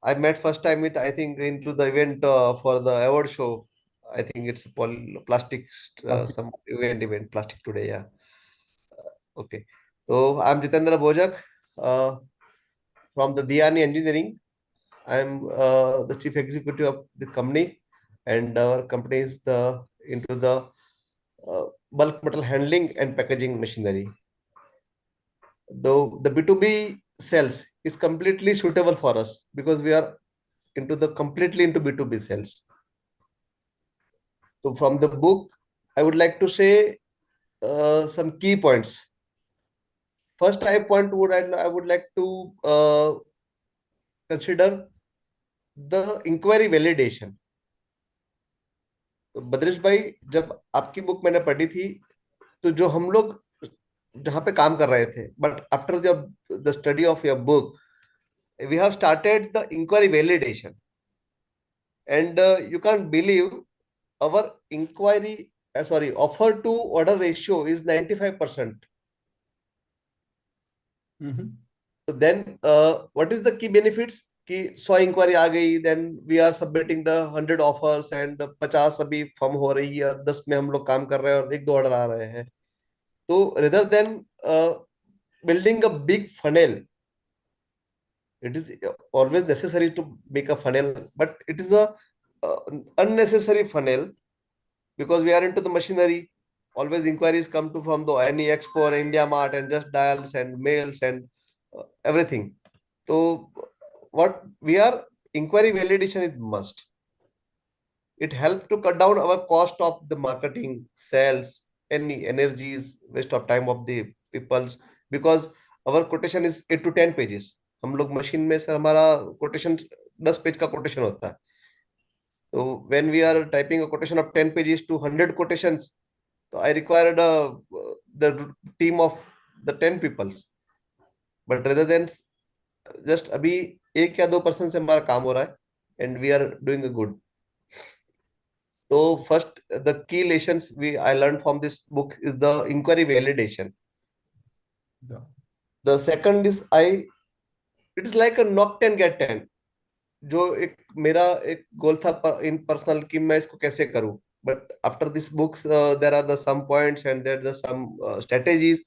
I met first time I think into the event for the award show. I think it's a plastic some event plastic today. Yeah. Okay. So I'm Jitendra Bojak from the Dayani Engineering. I'm the chief executive of the company, and our company is into the bulk metal handling and packaging machinery. Though the B2B sales is completely suitable for us because we are completely into B2B sales. So from the book, I would like to say some key points. First, I would like to consider the inquiry validation. तो बद्रेश भाई, जब आपकी book मैंने पढ़ी थी, तो जो हम लोग जहाँ पे काम कर रहे थे, but after the study of your book, we have started the inquiry validation, and you can't believe our offer to order ratio is 95%. So then what is the key benefits? कि 100 inquiry आ गई, then we are submitting the 100 offers and 50 अभी form हो रही है, 10 में हम लोग काम कर रहे हैं और 1-2 ऑर्डर आ रहे हैं. So rather than building a big funnel, it is always necessary to make a funnel, but it is a unnecessary funnel because we are into the machinery. Always inquiries come to from the any expo or India Mart and just dials and mails and everything. So what we are, inquiry validation is must. It helps to cut down our cost of the marketing, sales, any energies, waste of time of the peoples, because our quotation is 8 to 10 pages. हम लोग machine में sir हमारा quotation 10 page का quotation होता है. So when we are typing a quotation of 10 pages to 100 quotations, so I required the team of the 10 people. But rather than just अभी 1 या 2% से हमारा काम हो रहा है, and we are doing a good. So first, the key lessons I learned from this book is the inquiry validation. Yeah. The second is it is like a knock 10 get 10. जो मेरा एक गोल था in personal कि मैं इसको कैसे करूं. But after these books, there are some points and there are some strategies.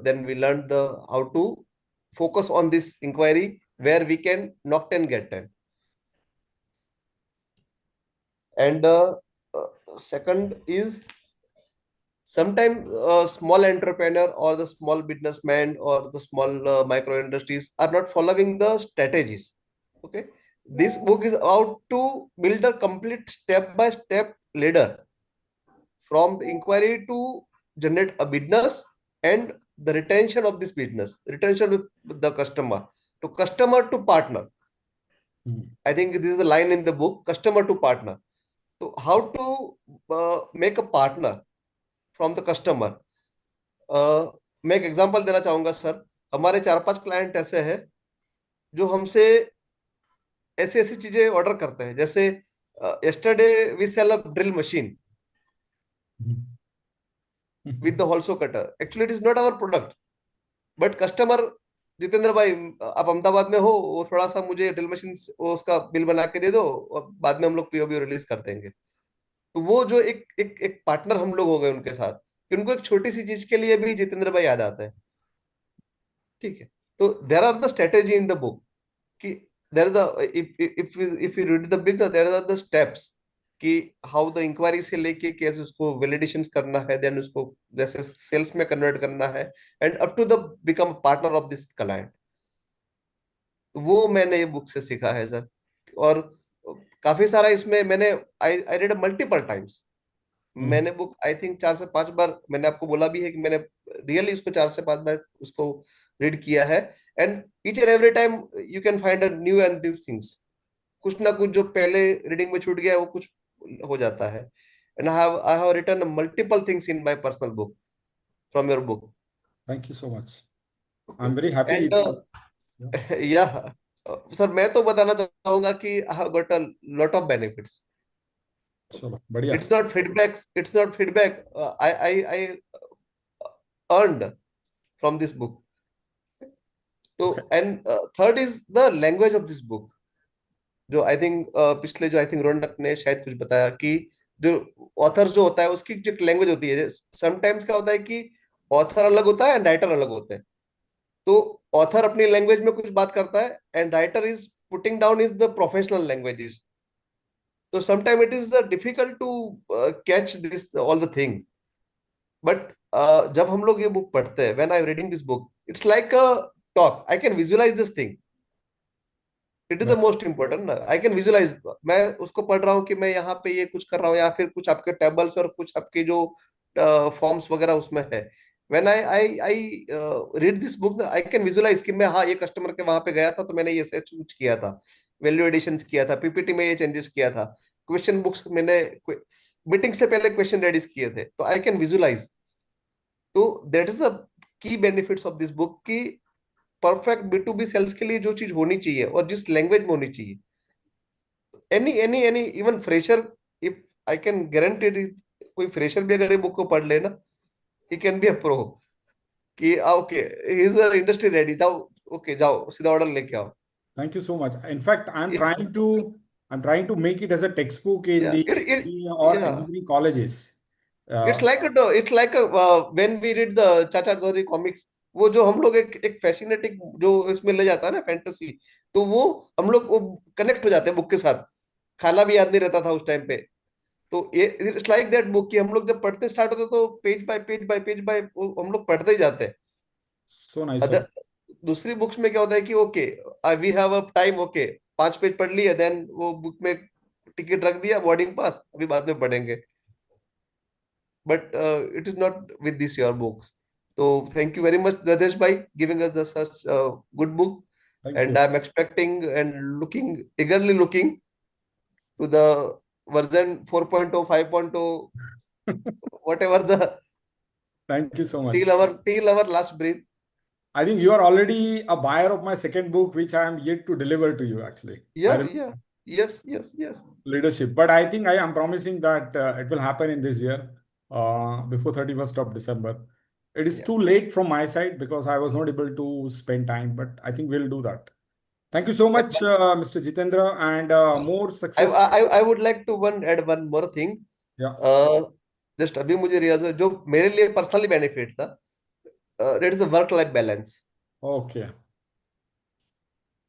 Then we learned how to focus on this inquiry where we can knock 10 get 10. And second is sometimes a small entrepreneur or the small businessman or the small micro industries are not following the strategies. Okay, this book is about to build a complete step-by-step ladder from the inquiry to generate a business and the retention of this business, retention with the customer to partner. I think this is the line in the book, customer to partner. So how to make a partner from the customer? मैं एक example देना चाहूंगा sir. हमारे 4-5 client ऐसे हैं जो हमसे ऐसी चीजें ऑर्डर करते हैं. जैसे yesterday we sell a drill machine with the holso cutter. Actually it is not our product, but customer, Jitendra भाई आप अहमदाबाद में हो, वो थोड़ा सा मुझे ड्रिल मशीन उसका बिल बना के दे दो और बाद में हम लोग पीओबी रिलीज कर देंगे. तो वो जो एक पार्टनर हम लोग हो गए उनके साथ कि उनको एक छोटी सी चीज के लिए भी जितेंद्र भाई याद आता है. ठीक है, तो there are the strategy in the book कि there is the if you read the book, there are the steps कि हाउ द इंक्वायरी से लेके कैसे उसको वैलिडेशन करना है, देन उसको जैसे सेल्स में कन्वर्ट करना है and up to the become partner of this client. वो मैंने ये बुक से सीखा है सर. और काफी सारा इसमें मैंने आई रेड मल्टीपल टाइम्स. मैंने बुक आई थिंक 4 से 5 बार, मैंने आपको बोला भी है कि मैंने रियली इसको 4 से 5 बार उसको रीड किया है. And each and every time you can find a new and new things. कुछ ना कुछ जो पहले रीडिंग में छूट गया है वो कुछ हो जाता है. And I have written multiple things in my personal book from your book. Thank you so much. I'm very happy. And yeah, sir मैं तो बताना चाहूंगा कि I have got a lot of benefits. चलो बढ़िया. It's not feedback. I earned from this book. So and third is the language of this book. जो I think पिछले जो I think रोनक ने शायद कुछ बताया कि जो ऑथर जो होता है उसकी जो लैंग्वेज होती है. समटाइम्स क्या होता है कि ऑथर अलग होता है एंड राइटर अलग होते हैं. तो ऑथर अपनी लैंग्वेज में कुछ बात करता है and writer is putting down is the professional languages. So sometimes it is difficult to catch this all the things. But जब हम लोग ये बुक पढ़ते हैं, when I'm reading this book, it's like a talk. I can visualize this thing. It is the most important. I can visualize. मैं उसको पढ़ रहा हूँ कि मैं यहाँ पे ये कुछ कर रहा हूँ या फिर कुछ आपके टेबल्स और कुछ आपके जो फॉर्म्स वगैरह उसमें है. When I read this book, I can visualize कि मैं हाँ ये कस्टमर के वहां पे गया था तो मैंने ये कुछ किया था, वैल्यू एडिशन किया था, पीपीटी में ये चेंजेस किया था, क्वेश्चन बुक्स मैंने मीटिंग से पहले क्वेश्चन रेडी किए थे. तो आई कैन विजुलाइज. तो that is the key benefits of this book कि परफेक्ट B2B सेल्स के लिए जो चीज होनी चाहिए और जिस लैंग्वेज में होनी चाहिए. Any even fresher, if I can guarantee कोई फ्रेशर भी अगर ये बुक को पढ़ लेना, he can be a pro कि okay he is the industry ready. जाओ okay जाओ सीधा ऑर्डर लेके आओ. Thank you so much. In fact, I'm trying to make it as a textbook in the or engineering colleges. It's like when we read the Chacha Chaudhary comics, वो जो हम लोग एक फैसिनेटिंग जो इसमें ले जाता है ना फैंटेसी, तो वो हम लोग वो कनेक्ट हो जाते हैं बुक के साथ. खाना भी याद नहीं रहता था उस टाइम पे. तो ये इट्स लाइक दैट बुक कि हम लोग जब पढ़ते स्टार्ट होते तो पेज बाय हम लोग पढ़ते ही जाते हैं. So nice, sir. दूसरी बुक्स में क्या होता है कि okay we have a time, okay 5 page पढ़ लिए, देन वो बुक में टिकट रख दिया, बोर्डिंग पास, अभी बाद में पढ़ेंगे. But it is not with this your books. So thank you very much, Dadesh bhai, giving us such good book. Thank you. I'm expecting and eagerly looking to the version 4.0, 5.0, whatever the. Thank you so much. Till our last breath. I think you are already a buyer of my second book, which I am yet to deliver to you, actually. Yeah. Yes. Leadership. But I think I am promising that it will happen in this year, before 31st of December. It is too late from my side because I was not able to spend time, but I think we'll do that. Thank you so much, Mr. Jitendra, and more success. I would like to add one more thing. Yeah. Just अभी मुझे realise हुआ, जो मेरे लिए personally benefit था, that is the work life balance. Okay.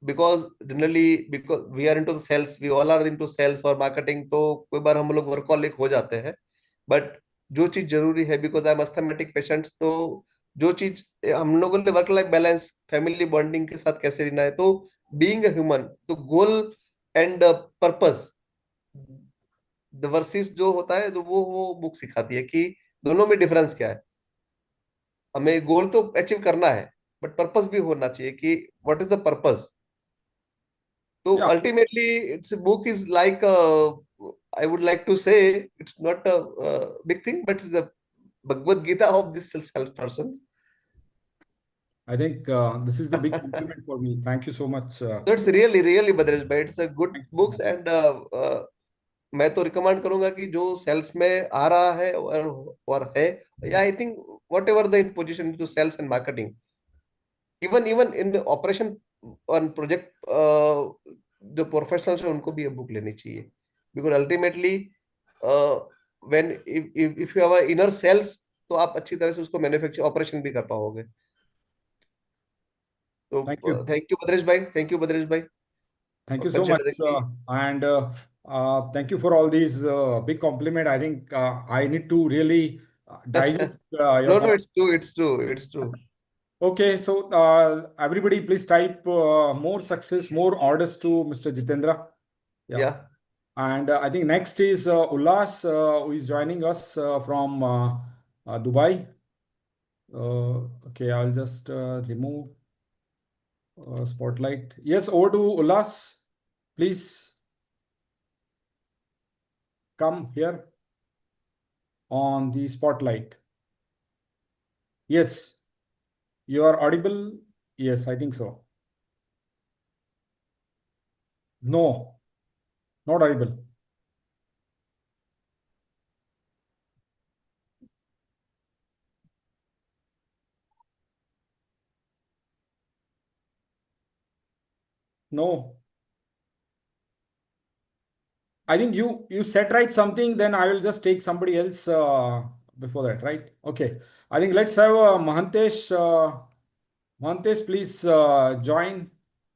Because generally we are into the sales, we all are into sales और marketing, तो कोई बार हम लोग वर्कहॉलिक हो जाते हैं. बट जो चीज जरूरी है, because I am asthmatic patient, तो जो चीज हम लोगों ने work life balance, family bonding के साथ कैसे रहना है, तो बीइंग अ ह्यूमन, तो goal and purpose the versus जो होता है, तो वो बुक सिखाती है कि दोनों में डिफरेंस क्या है. हमें गोल तो अचीव करना है, बट पर्पस भी होना चाहिए कि व्हाट इज द पर्पस. तो ultimately it's book is like, I would like to say it's not a big thing, but it's the Bhagavad Gita of this self person. I think this is the big compliment for me. Thank you so much. That's really Bhadresh bhai, it's a good books, and मैं तो recommend करूंगा कि जो sales में आ रहा है और है, I think whatever the position to sales and marketing, even in operation on project, जो प्रोफेशनल्स है उनको भी ये बुक लेनी चाहिए. Because ultimately, if you have an inner sales, तो आप अच्छी तरह से उसको मैन्युफैक्चर ऑपरेशन भी कर पाओगे. तो thank you Bhadresh bhai. Thank you so much, and thank you for all these big compliment. I think I need to really digest your no, it's true. Okay, so everybody please type more success, more orders to Mr. Jitendra. Yeah. And I think next is Ullas, who is joining us from Dubai. Okay, I'll just remove spotlight. Yes, over to Ullas. Please come here on the spotlight. Yes, you are audible. Yes, I think so. No. Not audible. No. I think you set right something, then I will just take somebody else before that, right? Okay. I think let's have Mahantesh. Mahantesh, please join.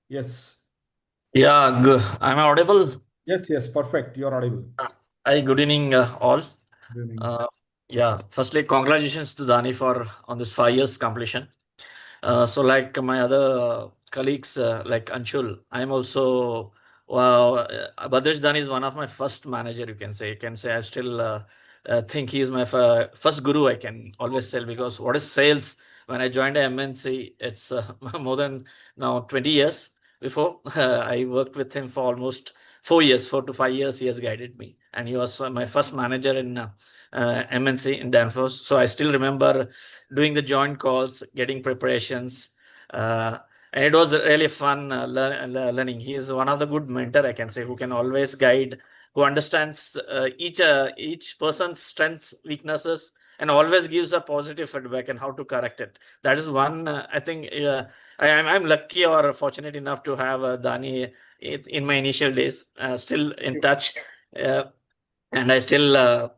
Yes. Yeah, good. Am I audible? Yes, perfect. You're audible. Hi, good evening, all. Good evening. Yeah, firstly, congratulations to Dani for on this 5 years completion. So like my other colleagues, like Anshul, I'm also, Bhadresh Dani is one of my first manager, you can say. I still think he is my first guru, I can always say, because what is sales? When I joined a MNC, it's more than now 20 years. Before, I worked with him for almost 4 to 5 years. He has guided me, and he was my first manager in MNC in Danfoss. So I still remember doing the joint calls, getting preparations, and it was really fun learning. He is one of the good mentor, I can say, who can always guide, who understands each person's strengths, weaknesses, and always gives a positive feedback and how to correct it. That is one, I think, I'm lucky or fortunate enough to have Dani in my initial days, still in touch. And I still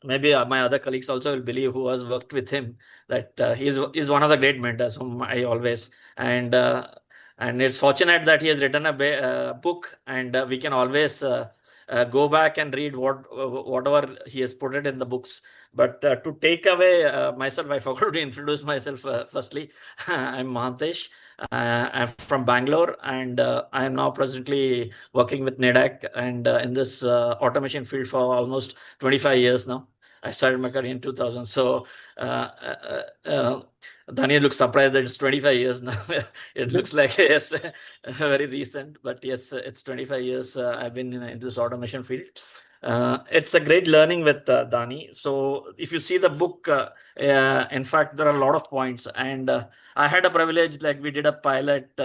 maybe my other colleagues also will believe who has worked with him that he's one of the great mentors whom I always and it's fortunate that he has written a book, and we can always go back and read whatever he has put it in the books. But to take away myself, I forgot to introduce myself firstly. I'm Mahantesh. I'm from Bangalore, and I am now presently working with NEDAC and in this automation field for almost 25 years now. I started my career in 2000. So Daniel looks surprised that it's 25 years now. It looks like yes, very recent, but yes, it's 25 years I've been in this automation field. It's a great learning with Dani. So if you see the book, in fact, there are a lot of points, and I had a privilege, like we did a pilot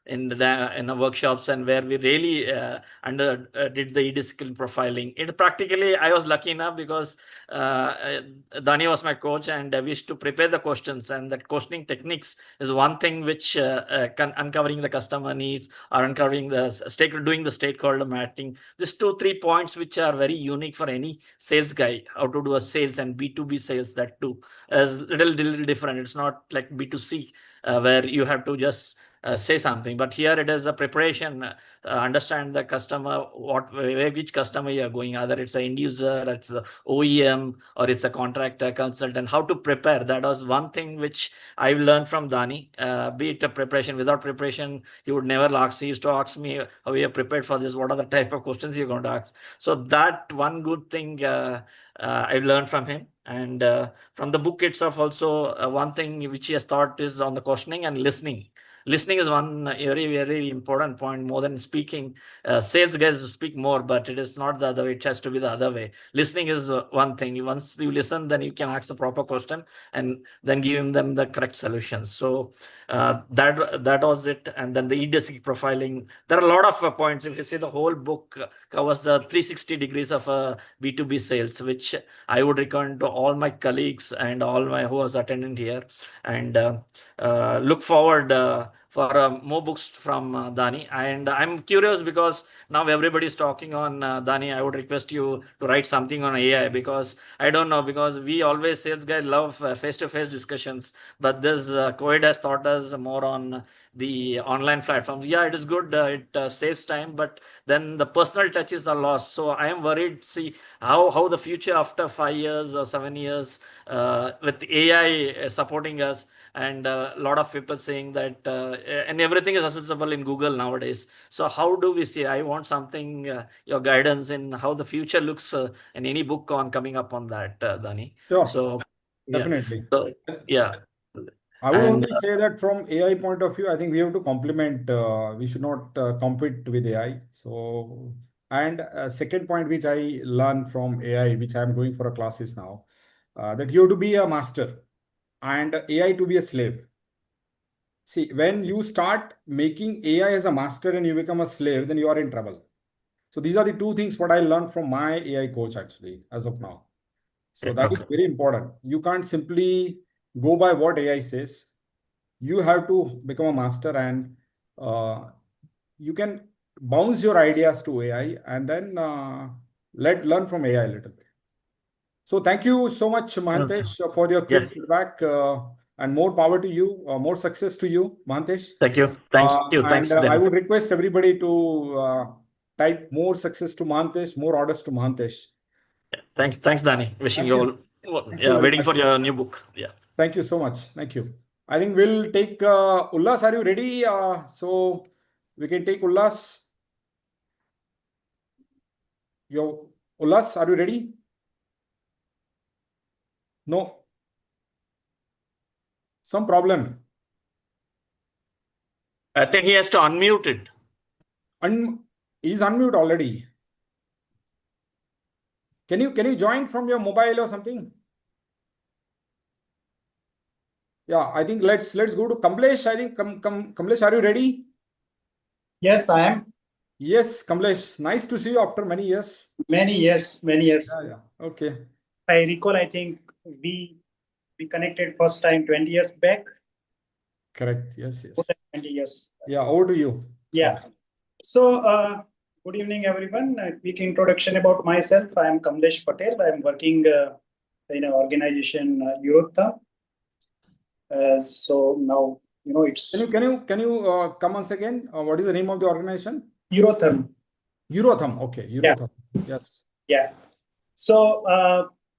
in the workshops, and where we really did the ED skill profiling. It practically, I was lucky enough because Dani was my coach, and we used to prepare the questions, and that questioning techniques is one thing which uncovering the customer needs or uncovering the doing the stakeholder mapping. These 2-3 points which are very unique for any sales guy, how to do a sales and B2B sales, that too is little different. It's not like B2C where you have to just say something, but here it is a preparation, understand the customer, which customer you are going, either it's an end user, it's the OEM, or it's a contractor, consultant, how to prepare. That was one thing which I've learned from Dani, be it a preparation. Without preparation, he would never ask. He used to ask me, how are you prepared for this? What are the type of questions you're going to ask? So that one good thing I've learned from him. And from the book itself also, one thing which he has taught is on the questioning and listening. Listening is one very, very important point, more than speaking. Sales guys speak more, but it is not the other way. It has to be the other way. Listening is one thing. Once you listen, then you can ask the proper question and then give them the correct solutions. So that was it. And then the EDSC profiling. There are a lot of points. If you see, the whole book covers the 360 degrees of B2B sales, which I would recommend to all my colleagues and all my who was attending here. And look forward for more books from Dani. And I'm curious because now everybody is talking on Dani. I would request you to write something on AI, because I don't know, because we always sales guys love face-to-face discussions, but this COVID has taught us more on the online platforms. Yeah, it is good. It saves time, but then the personal touches are lost. So I am worried. See how the future after 5 years or 7 years with AI supporting us, and a lot of people saying that and everything is accessible in Google nowadays. So how do we see? I want something, your guidance in how the future looks in any book on coming up on that, Dani. Sure. So Definitely. So, yeah. I would only say that from AI point of view, I think we have to complement. We should not compete with AI. So, and second point which I learned from AI, which I'm going for a classes now, that you have to be a master and AI to be a slave. See, when you start making AI as a master and you become a slave, then you are in trouble. So these are the two things what I learned from my AI coach actually as of now. So that is very important. You can't simply go by what AI says. You have to become a master, and you can bounce your ideas to AI and then learn from AI a little bit. So thank you so much, Mahantesh, for your quick feedback, and more power to you, more success to you, Mahantesh. Thank you. Thank you. Thanks. And I would request everybody to type more success to Mahantesh, more orders to Mahantesh. Thanks, Dani. Wishing you all. Yeah, waiting for your new book. Yeah. Thank you so much. Thank you. I think we'll take Ullas. Are you ready? So we can take Ullas. Ullas, are you ready? No. Some problem. I think he has to unmute it. He's unmute already. Can you join from your mobile or something? Yeah, I think let's go to Kamlesh. I think Kamlesh, are you ready? Yes, I am. Yes, Kamlesh. Nice to see you after many years. Many years. Yeah. Okay. I recall, I think we connected first time 20 years back. Correct. Yes. More than 20 years. Yeah, over to you. Yeah. So Good evening, everyone. A quick introduction about myself. I am Kamlesh Patel. I am working in an organization, Eurotherm. So now, it's Can you come once again? What is the name of the organization? Eurotherm. Eurotherm. Okay, Eurotherm. Yes. Yeah. So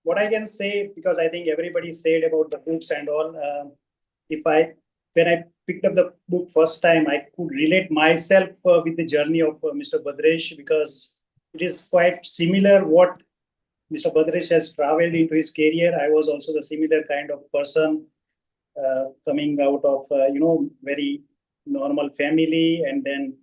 what I can say, because I think everybody said about the books and all, when I picked up the book first time, I could relate myself with the journey of Mr. Badresh, because it is quite similar what Mr. Badresh has traveled into his career. I was also the similar kind of person coming out of, very normal family, and then,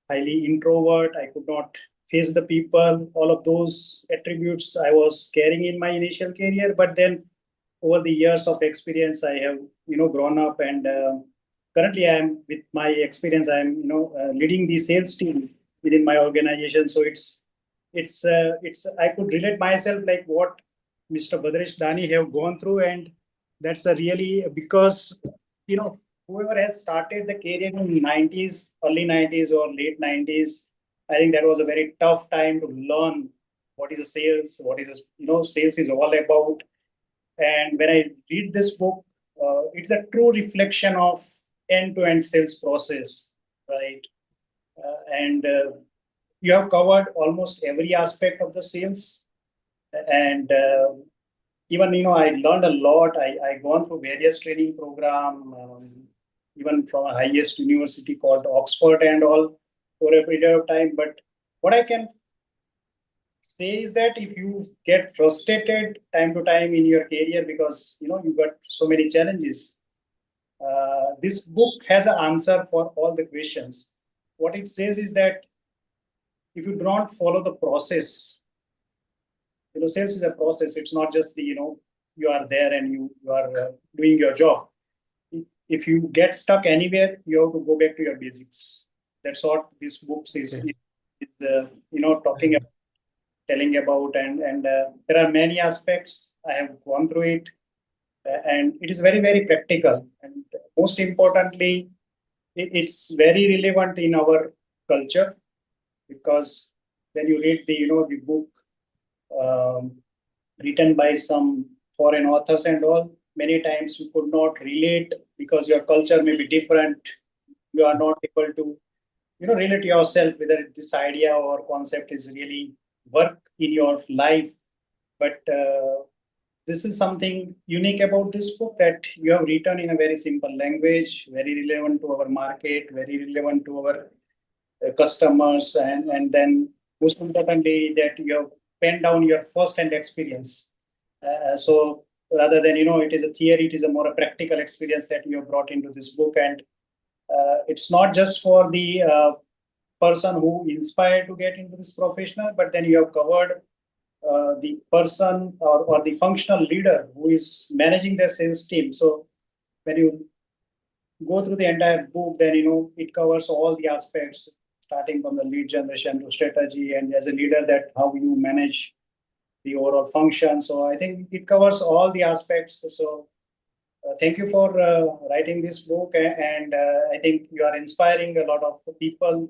highly introvert. I could not face the people. All of those attributes I was carrying in my initial career, but then over the years of experience, I have, grown up, and currently I am, with my experience, I am, leading the sales team within my organization. So I could relate myself like what Mr. Badresh Dani have gone through, and that's a really, because, whoever has started the career in 90s, early 90s or late 90s, I think that was a very tough time to learn what is a sales, what is, sales is all about. And when I read this book, it's a true reflection of end-to-end sales process, right? And you have covered almost every aspect of the sales. And even, I learned a lot. I gone through various training program, even from a highest university called Oxford and all, for a period of time. But what I can say is that if you get frustrated time to time in your career because you got so many challenges, this book has an answer for all the questions. What it says is that if you do not follow the process, sales is a process. It's not just the you are there and you are doing your job. If you get stuck anywhere, you have to go back to your basics. That's what this book is talking about, telling about, and there are many aspects. I have gone through it, and it is very, very practical. And most importantly, it's very relevant in our culture, because when you read the book written by some foreign authors and all, many times you could not relate because your culture may be different. You are not able to relate yourself whether this idea or concept is really work in your life. But this is something unique about this book, that you have written in a very simple language, very relevant to our market, very relevant to our customers, and then most importantly that you have penned down your first-hand experience. So rather than it is a theory, it is a more a practical experience that you have brought into this book. And it's not just for the person who inspired to get into this professional, but then you have covered the person or the functional leader who is managing their sales team. So when you go through the entire book, then it covers all the aspects, starting from the lead generation to strategy, and as a leader, that how you manage the overall function. So I think it covers all the aspects. So thank you for writing this book, and I think you are inspiring a lot of people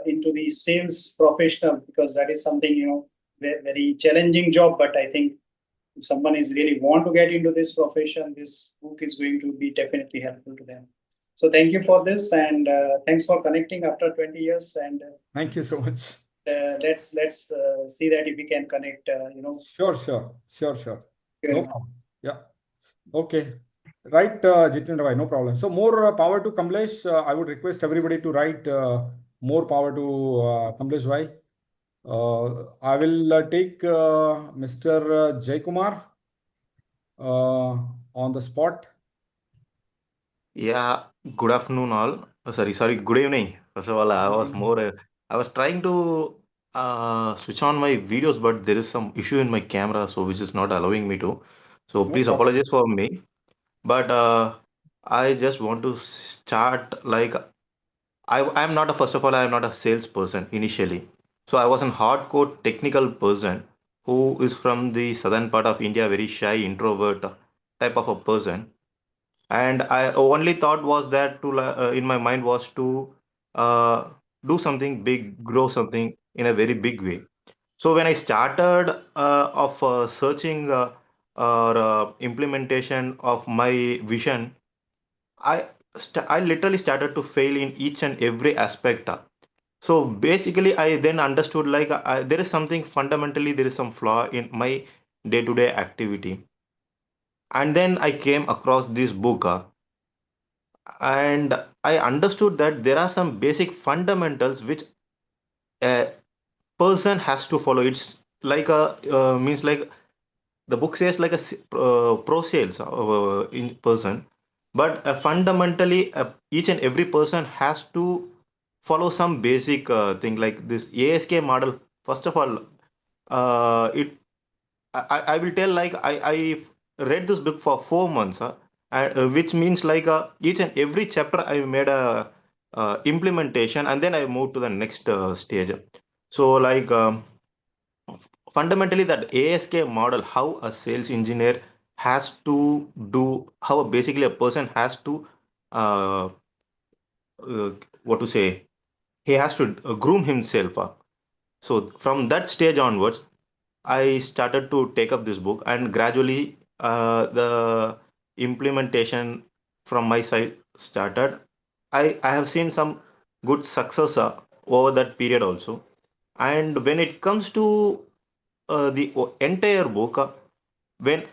into the sales professional, because that is something very challenging job. But I think if someone is really want to get into this profession, this book is going to be definitely helpful to them. So thank you for this, and thanks for connecting after 20 years. And thank you so much. Let's see that if we can connect. Sure. No problem. Yeah. Okay. Right, Jitendra bhai, no problem. So more power to Kamlesh. I would request everybody to write more power to Kamlesh bhai. I will take Mr. Jay Kumar on the spot. Yeah, good afternoon all. Sorry, good evening. First of all, I was trying to switch on my videos, but there is some issue in my camera, so which is not allowing me to. So please apologize for me. But I just want to start like I'm not a first of all, I am not a salesperson initially. So I was a hardcore technical person who is from the southern part of India, very shy, introvert type of a person. And I only thought was that in my mind was to do something big, grow something in a very big way. So when I started of searching or implementation of my vision, I literally started to fail in each and every aspect. So basically, I then understood like there is something fundamentally, there is some flaw in my day-to-day activity. And then I came across this book, and I understood that there are some basic fundamentals which a person has to follow. It's like a means like the book says like a pro sales in person, but fundamentally each and every person has to follow some basic thing like this ASK model. First of all, it I will tell like I read this book for 4 months, which means like each and every chapter I made a implementation, and then I moved to the next stage. So like fundamentally that ASK model, how a sales engineer has to do, how basically a person has to uh, what to say, he has to groom himself. So from that stage onwards, I started to take up this book, and gradually the implementation from my side started. I have seen some good success over that period also. And when it comes to the entire book, when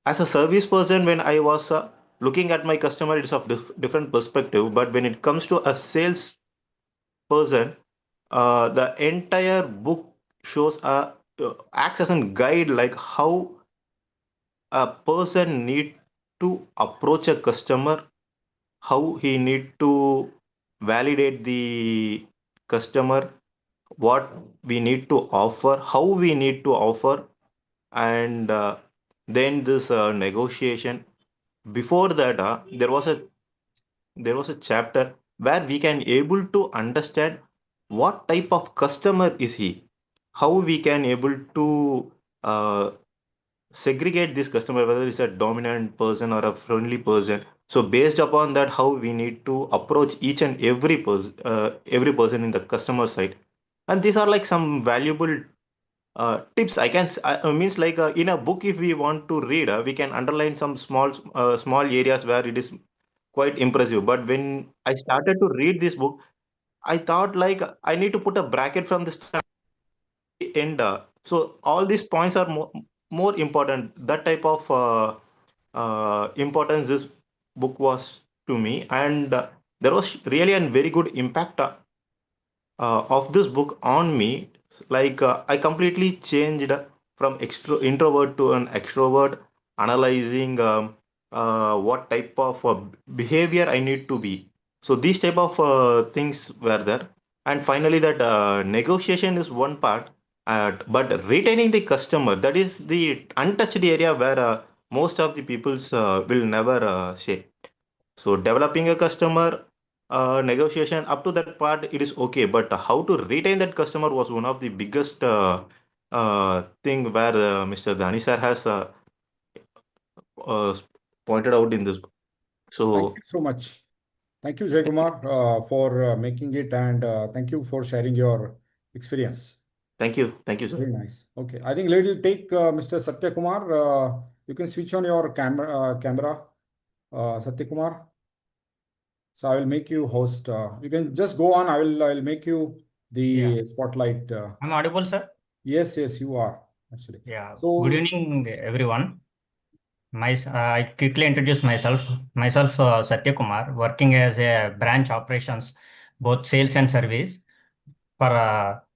as a service person, when I was looking at my customer, it's of different perspective. But when it comes to a sales person, the entire book shows a acts as a guide like how a person need to approach a customer, how he need to validate the customer, what we need to offer, how we need to offer, and then this negotiation. Before that, there was a chapter where we can able to understand what type of customer is he, how we can able to segregate this customer, whether it's a dominant person or a friendly person. So based upon that, how we need to approach each and every person in the customer side. And these are like some valuable tips I can means like in a book, if we want to read, we can underline some small areas where it is quite impressive. But when I started to read this book, I thought like I need to put a bracket from the start to the end. So all these points are more important. That type of importance this book was to me, and there was really a very good impact of this book on me. Like I completely changed from introvert to an extrovert, analyzing what type of behavior I need to be. So these type of things were there. And finally, that negotiation is one part, but retaining the customer, that is the untouched area where most of the peoples will never say. So developing a customer, negotiation up to that part, it is okay. But how to retain that customer was one of the biggest thing where Mr. Dani sir has pointed out in this book. So thank you so much. Thank you, Jaykumar, for making it, and thank you for sharing your experience. Thank you, sir. Very nice. Okay, I think let's take Mr. Satya Kumar. You can switch on your camera, Satya Kumar. So I will make you host. You can just go on. I'll make you the spotlight. I'm audible, sir? Yes, you are actually. Yeah. So good evening, everyone. I quickly introduce myself. Satya Kumar, working as a branch operations, both sales and service for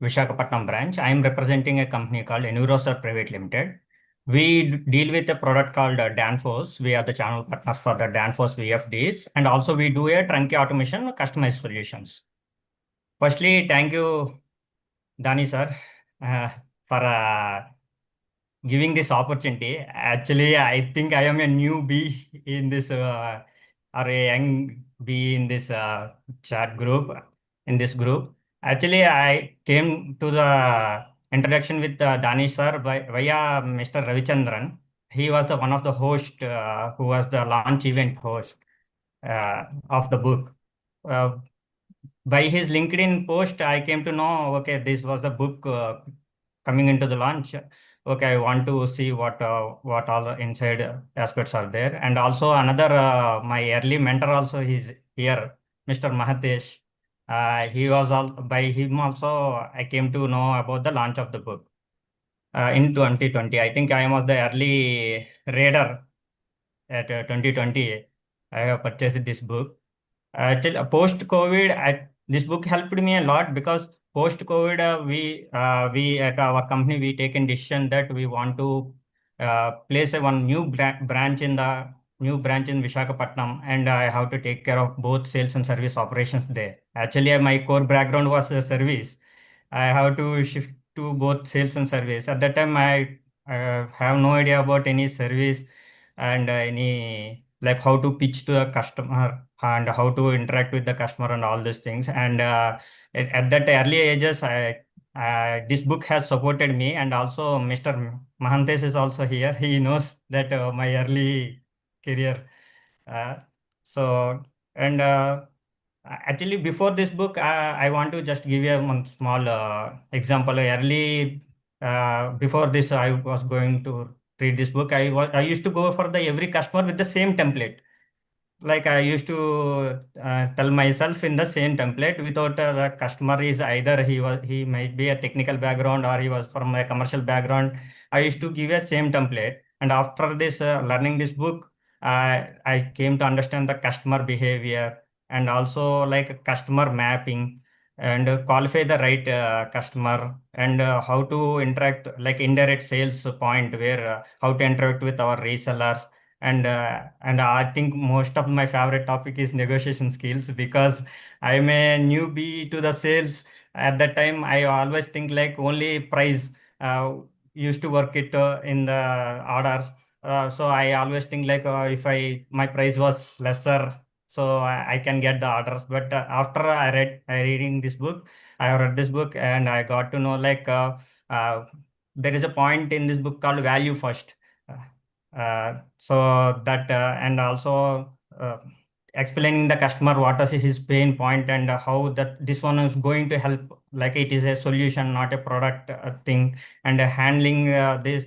Visakhapatnam branch. I am representing a company called Envirosur Private Limited. We deal with a product called Danfoss. We are the channel partners for the Danfoss VFDs, and also we do a turnkey automation customized solutions. Firstly, thank you, Dani sir, for giving this opportunity. Actually, I think I am a newbie in this, or a young bee in this chat group, in this group. Actually, I came to the introduction with Danish sir via Mr. Ravichandran. He was the one of the host who was the launch event host of the book. by his LinkedIn post, I came to know, okay, this was the book coming into the launch. Okay, I want to see what all the inside aspects are there. And also another, my early mentor also is here, Mr. Mahatesh. He was all, by him also, I came to know about the launch of the book in 2020. I think I was the early reader at 2020. I have purchased this book. Till post-COVID, this book helped me a lot because post-COVID, we at our company we taken decision that we want to place one new branch in Visakhapatnam, and I have to take care of both sales and service operations there. Actually, my core background was service. I have to shift to both sales and service. At that time, I have no idea about any service and any like how to pitch to a customer and how to interact with the customer and all these things. And at that early ages, this book has supported me, and also Mr. Mahantes is also here. He knows that my early career. So and actually, before this book, I want to just give you one small example. Early before this, I was going to read this book. I used to go for the every customer with the same template. Like I used to tell myself in the same template without the customer is either he might be a technical background or he was from a commercial background. I used to give a same template, and after this learning this book, I came to understand the customer behavior and also like customer mapping and qualify the right customer and how to interact like indirect sales point where how to interact with our resellers and I think most of my favorite topic is negotiation skills because I'm a newbie to the sales. At that time, I always think like only price used to work it in the orders. So I always think like if my price was lesser, so I can get the orders. But after I reading this book, I have read this book and I got to know like there is a point in this book called value first. So that and also explaining the customer what is his pain point and how that this one is going to help, like it is a solution, not a product thing, and handling the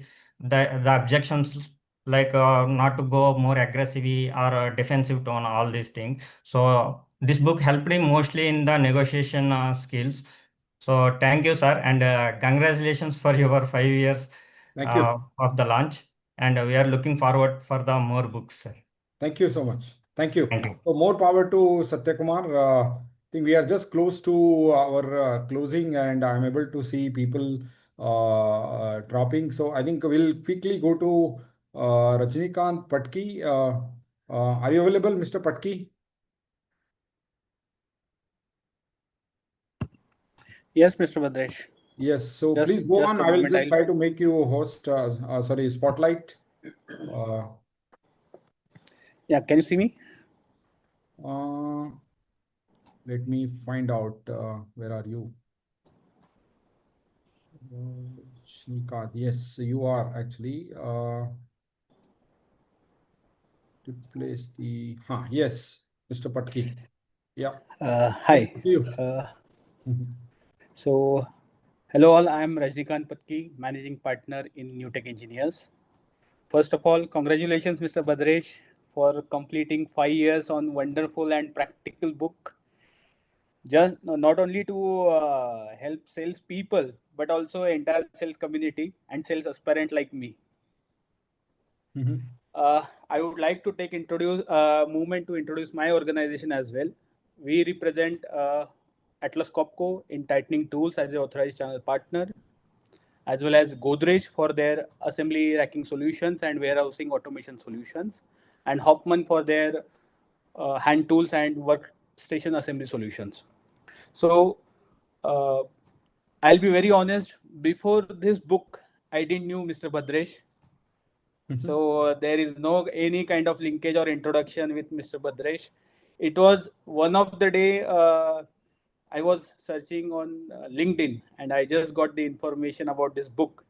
objections like not to go more aggressively or defensive tone, all these things. So this book helped me mostly in the negotiation skills. So thank you, sir, and congratulations for your 5 years Thank you. of the launch. And we are looking forward for the more books, sir. Thank you so much. Thank you. Thank you. So more power to Satya Kumar. I think we are just close to our closing, and I'm able to see people dropping. So I think we'll quickly go to Rajnikant Patki. Are you available, Mr. Patki? Yes, Mr. Badresh. Yes, so please go on. I will just try to make you host, sorry, spotlight. Yeah, can you see me? Let me find out. Where are you? Shnikad. Yes, you are actually. To place the. Yes, Mr. Patki. Yeah. Hi. Nice to see you. So, hello all. I am Rajnikant Patki, Managing Partner in Newtech Engineers. First of all, congratulations, Mr. Badresh, for completing 5 years on wonderful and practical book. Just not only to help sales people, but also entire sales community and sales aspirant like me. I would like to take moment to introduce my organization as well. We represent Atlas Copco in tightening tools as an authorized channel partner, as well as Godrej for their assembly racking solutions and warehousing automation solutions, and Hoffman for their hand tools and workstation assembly solutions. So I'll be very honest, before this book, I didn't knew Mr. Badresh. So there is no any kind of linkage or introduction with Mr. Badresh. It was one of the day I was searching on LinkedIn and I just got the information about this book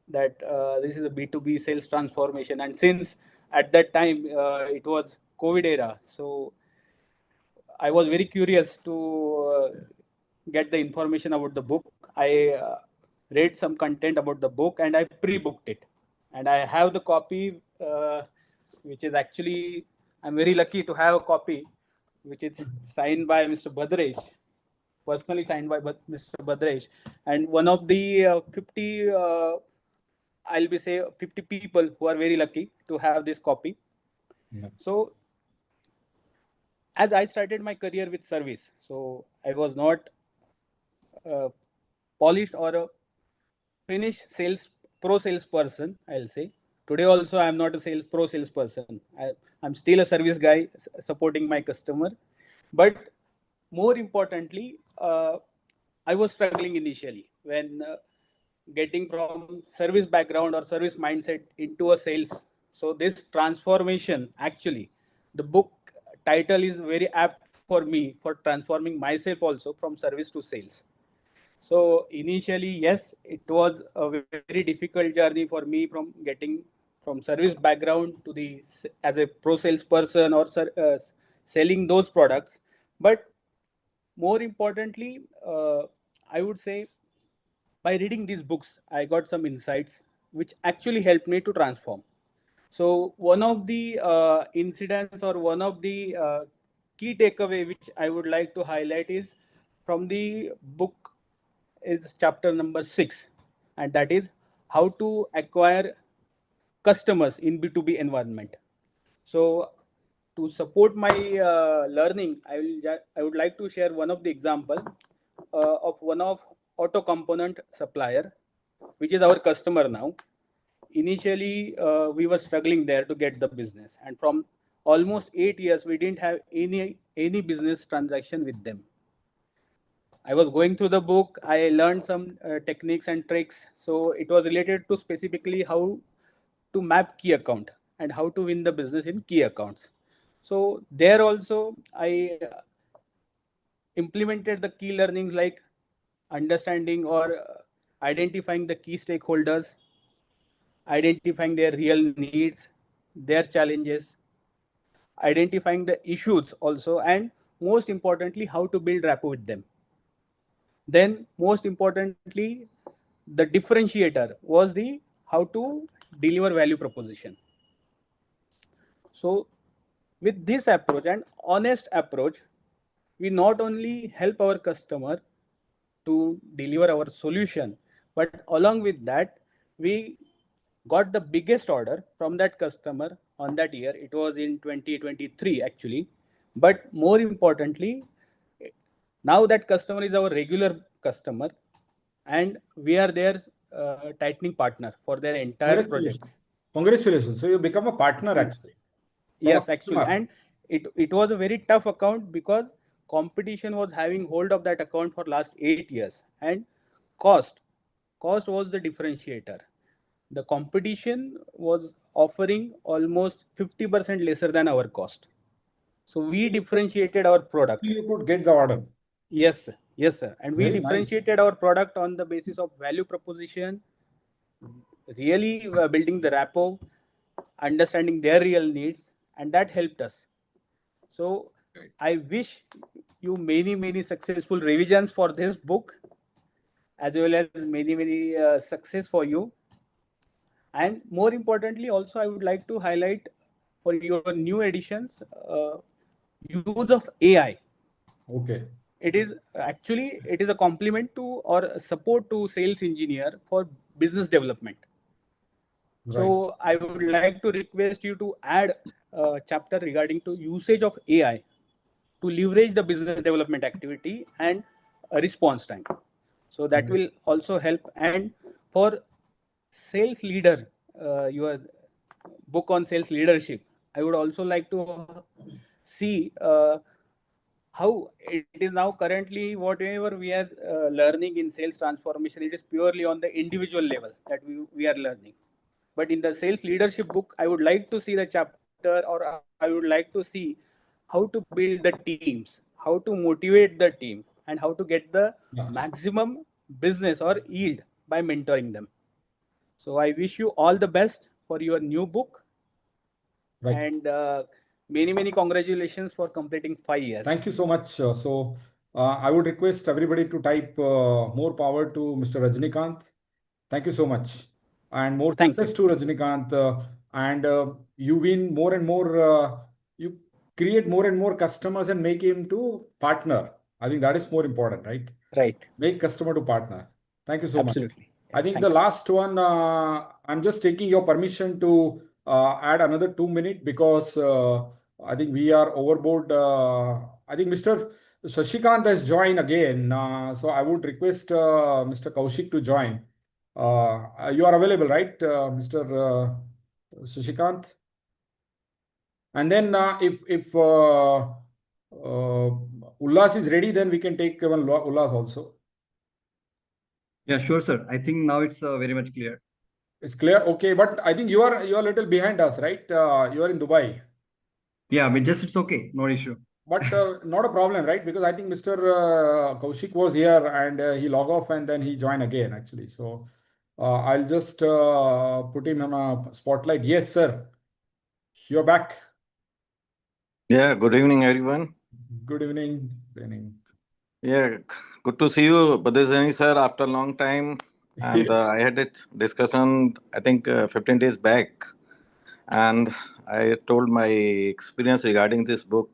that this is a B2B sales transformation. And since at that time it was COVID era, so I was very curious to get the information about the book. I read some content about the book and I pre-booked it. And I have the copy, which is actually, I'm very lucky to have a copy, which is signed by Mr. Badresh, personally signed by Mr. Badresh. And one of the 50, I'll be say 50 people who are very lucky to have this copy. So as I started my career with service, so I was not polished or a finished pro salesperson, I'll say. Today also I'm not a pro salesperson. I'm still a service guy supporting my customer. But more importantly, I was struggling initially when getting from service background or service mindset into a sales. So this transformation, actually, the book title is very apt for me for transforming myself also from service to sales. So initially, yes, it was a very difficult journey for me from getting from service background to the as a pro salesperson or selling those products. But more importantly, I would say by reading these books, I got some insights which actually helped me to transform. So one of the incidents or one of the key takeaway which I would like to highlight is from the book is chapter number 6, and that is how to acquire customers in B2B environment. So to support my learning, I would like to share one of the example of one of auto component supplier, which is our customer now. Initially, we were struggling there to get the business, and from almost 8 years, we didn't have any business transaction with them. I was going through the book. I learned some techniques and tricks. So it was related to specifically how to map key account and how to win the business in key accounts. So there also I implemented the key learnings like understanding or identifying the key stakeholders, identifying their real needs, their challenges, identifying the issues also, and most importantly, how to build rapport with them. Then most importantly, the differentiator was the how to deliver value proposition. So with this approach and honest approach, we not only help our customer to deliver our solution, but along with that, we got the biggest order from that customer on that year. It was in 2023 actually. But more importantly, now that customer is our regular customer and we are their tightening partner for their entire projects. Congratulations. So you become a partner actually. Yes, actually. And it was a very tough account because competition was having hold of that account for last 8 years, and cost was the differentiator. The competition was offering almost 50% lesser than our cost. So we differentiated our product. You could get the order. Yes, sir. Yes, sir. And we Very differentiated our product on the basis of value proposition, really building the rapport, understanding their real needs, and that helped us. So I wish you many successful revisions for this book, as well as many success for you. And more importantly, also I would like to highlight for your new editions, use of AI. Okay. It is a complement to or support to sales engineer for business development. Right. So I would like to request you to add a chapter regarding to usage of AI to leverage the business development activity and response time. So that will also help. And for sales leader, your book on sales leadership, I would also like to see how it is now currently whatever we are learning in sales transformation, it is purely on the individual level that we are learning. But in the sales leadership book, I would like to see the chapter, or I would like to see how to build the teams, how to motivate the team, and how to get the maximum business or yield by mentoring them. So I wish you all the best for your new book. Right. And many congratulations for completing 5 years. Thank you so much. So I would request everybody to type more power to Mr. Rajnikant. Thank you so much. And more Thank success to Rajnikant. And you win more and more, you create more and more customers and make him to partner. I think that is more important, right? Right. Make customer to partner. Thank you so much. Absolutely. I think Thanks. the last one, I'm just taking your permission to add another 2 minutes because I think we are overboard. I think Mr. Shashikant has joined again. So I would request Mr. Kaushik to join. You are available, right, Mr. Shashikant? And then if Ullas is ready, then we can take even Ullas also. Yeah, sure, sir. I think now it's very much clear. It's clear. Okay, but I think you are a little behind us, right? You are in Dubai. Yeah, but just it's okay, no issue. But not a problem, right? Because I think Mr. Kaushik was here and he logged off and then he joined again, actually. So I'll just put him on a spotlight. Yes, sir. You're back. Yeah, good evening, everyone. Good evening. Good evening. Yeah, good to see you, Badreshani sir, after a long time. And Yes. I had a discussion, I think 15 days back. And I told my experience regarding this book.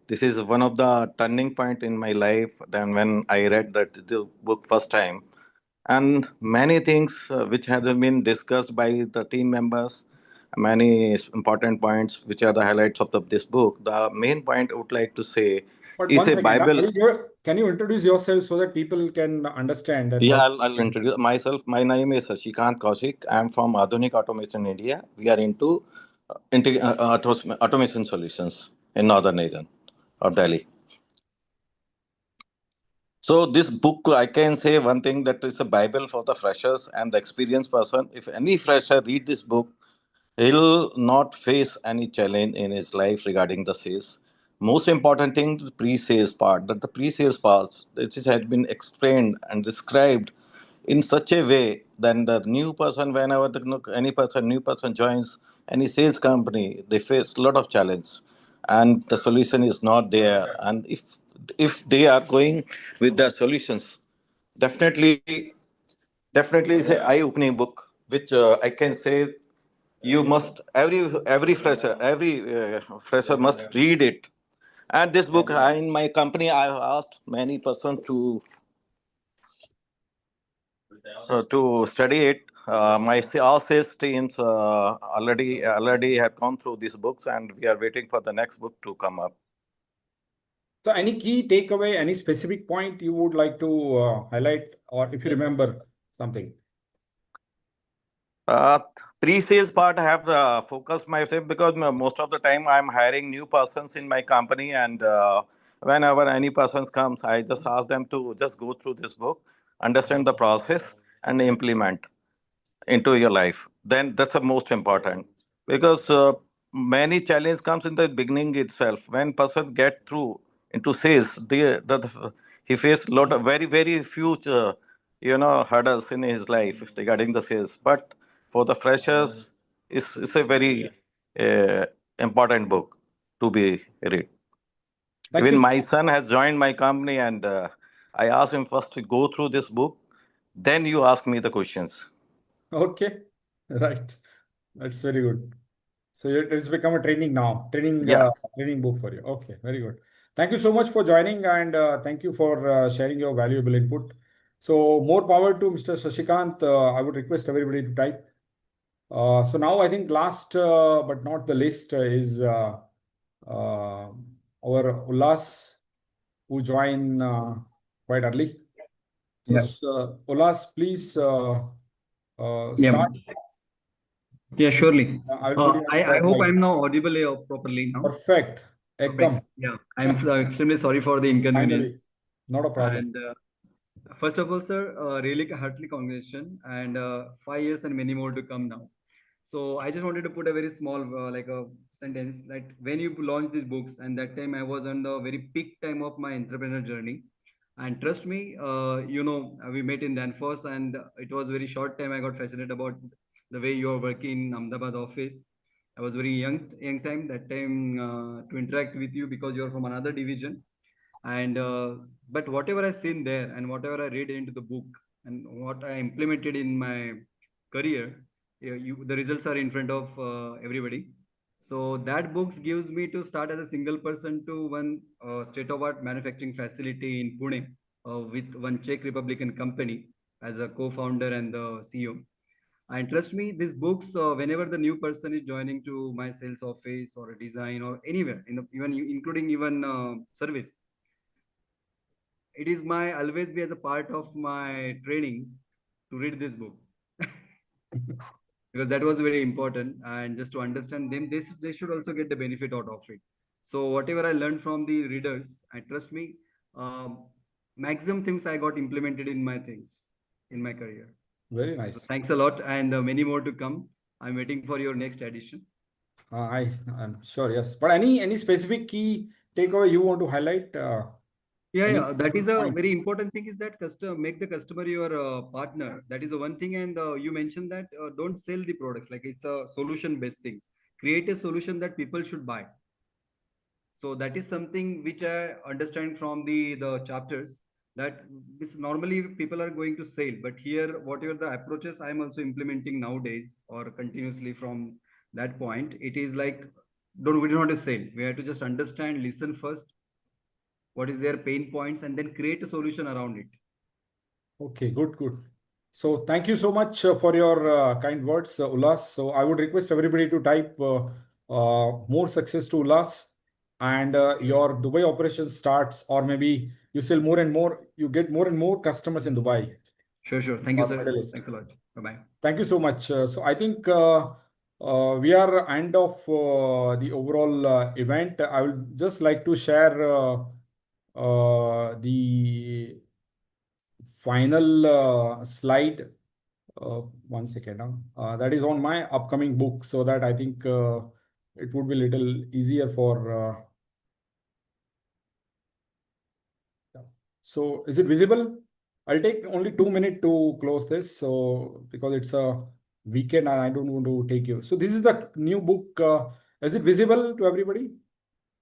This is one of the turning point in my life than when I read the book first time. And many things which have been discussed by the team members, many important points which are the highlights of this book. The main point I would like to say But is one a second, Bible. can you introduce yourself so that people can understand that? Yeah, I'll introduce myself. My name is Shashikant Kaushik. I'm from Adhunik Automation India. We are into automation solutions in northern area of Delhi. So this book, I can say one thing, that is a Bible for the freshers and the experienced person. If any fresher read this book, he'll not face any challenge in his life regarding the sales. Most important thing, the pre-sales part, that the pre-sales parts, it has been explained and described in such a way that the new person, whenever new person joins any sales company, they face a lot of challenge, and the solution is not there. And if they are going with the solutions, definitely it's an eye-opening book, which I can say you must every fresher must read it. And this book, in my company, I have asked many persons to study it. All sales teams already have gone through these books, and we are waiting for the next book to come up. So any key takeaway, any specific point you would like to highlight, or if you remember something? Pre-sales part I have focused myself, because most of the time I'm hiring new persons in my company, and whenever any persons comes, I just ask them to just go through this book, understand the process, and implement into your life. Then that's the most important, because many challenge comes in the beginning itself. When person get through into sales, he face lot of very few hurdles in his life regarding the sales. But for the freshers, it's a very important book to be read. Even my son has joined my company, and I asked him first to go through this book, then you ask me the questions. Okay, right. That's very good. So it's become a training now, Yeah. training book for you. Okay, very good. Thank you so much for joining, and thank you for sharing your valuable input. So more power to Mr. Shashikant. I would request everybody to type. So now I think last but not the least is our Ullas, who joined quite early. So Ullas, please start. Yeah, surely. I will put you on I hope spotlight. I'm now audible properly now. Perfect. Ekdam. Yeah, I'm extremely sorry for the inconvenience. Finally, not a problem. And first of all, sir, really heartily congratulations, and 5 years and many more to come now. So I just wanted to put a very small like a sentence, that when you launched these books, and that time I was on the very peak time of my entrepreneur journey. And trust me, we met in Danfoss, and it was very short time I got fascinated about the way you are working in Ahmedabad office. I was very young time that time to interact with you, because you are from another division. And but whatever I seen there and whatever I read into the book and what I implemented in my career, the results are in front of everybody. So that books gives me to start as a single person to one state-of-art manufacturing facility in Pune with one Czech Republican company as a co-founder and the CEO. And trust me, these books, whenever the new person is joining to my sales office or a design or anywhere, even including even service, it is my always be as a part of my training to read this book. Because that was very important, and just to understand them, they should also get the benefit out of it. So whatever I learned from the readers, and trust me, maximum things I got implemented in my career. Very nice. So thanks a lot, and many more to come. I'm waiting for your next edition. I'm sure, yes. But any specific key takeaway you want to highlight? Yeah, that is a very important thing, is that make the customer your partner. That is the one thing. And you mentioned that don't sell the products, like it's a solution based things. Create a solution that people should buy. So that is something which I understand from the chapters, that this normally people are going to sell, but here whatever the approaches I am also implementing nowadays or continuously from that point, it is like we don't want to sell. We have to just understand, listen first, what is their pain points, and then create a solution around it. Okay, good. So thank you so much for your kind words, Ullas. So I would request everybody to type more success to Ullas, and your Dubai operation starts, or maybe you sell more and more, you get more and more customers in Dubai. Sure. Thank you, sir. Thanks a lot. Bye-bye. Thank you so much. So I think we are end of the overall event. I would just like to share the final slide. 1 second. That is on my upcoming book, so that I think it would be a little easier for. So is it visible? I'll take only 2 minutes to close this. So because it's a weekend and I don't want to take you. So this is the new book. Is it visible to everybody?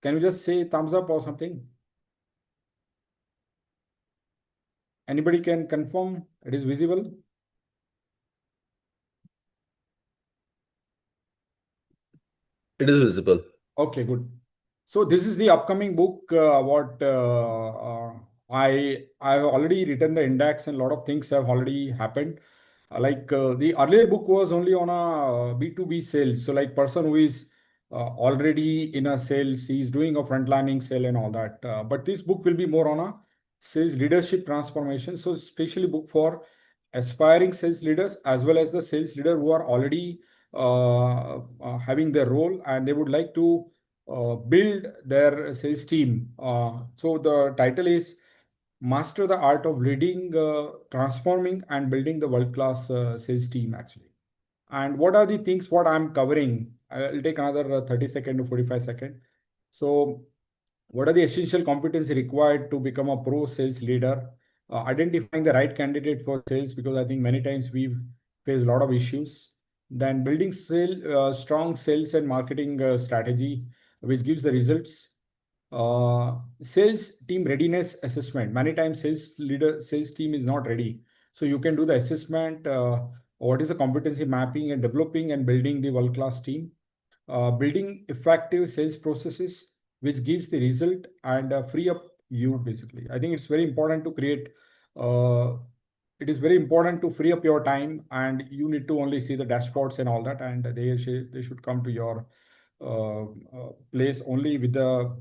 Can you just say thumbs up or something? Anybody can confirm it is visible? It is visible. Okay, good. So this is the upcoming book. What I have already written the index, and a lot of things have already happened. Like the earlier book was only on a B2B sales. So like person who is already in a sales, he's doing a frontlining sale and all that. But this book will be more on a sales leadership transformation. So especially book for aspiring sales leaders as well as the sales leader who are already having their role and they would like to build their sales team. So the title is Master the Art of Leading, Transforming and Building the World-Class Sales Team, actually. And what are the things what I'm covering? I'll take another 30 seconds to 45 seconds. So what are the essential competencies required to become a pro sales leader? Identifying the right candidate for sales, because I think many times we've faced a lot of issues. Then building strong sales and marketing strategy, which gives the results. Sales team readiness assessment. Many times sales team is not ready. So you can do the assessment. What is the competency mapping and developing and building the world-class team. Building effective sales processes, which gives the result and free up you basically. I think it's very important to create. It is very important to free up your time, and you need to only see the dashboards and all that, and they should come to your place only with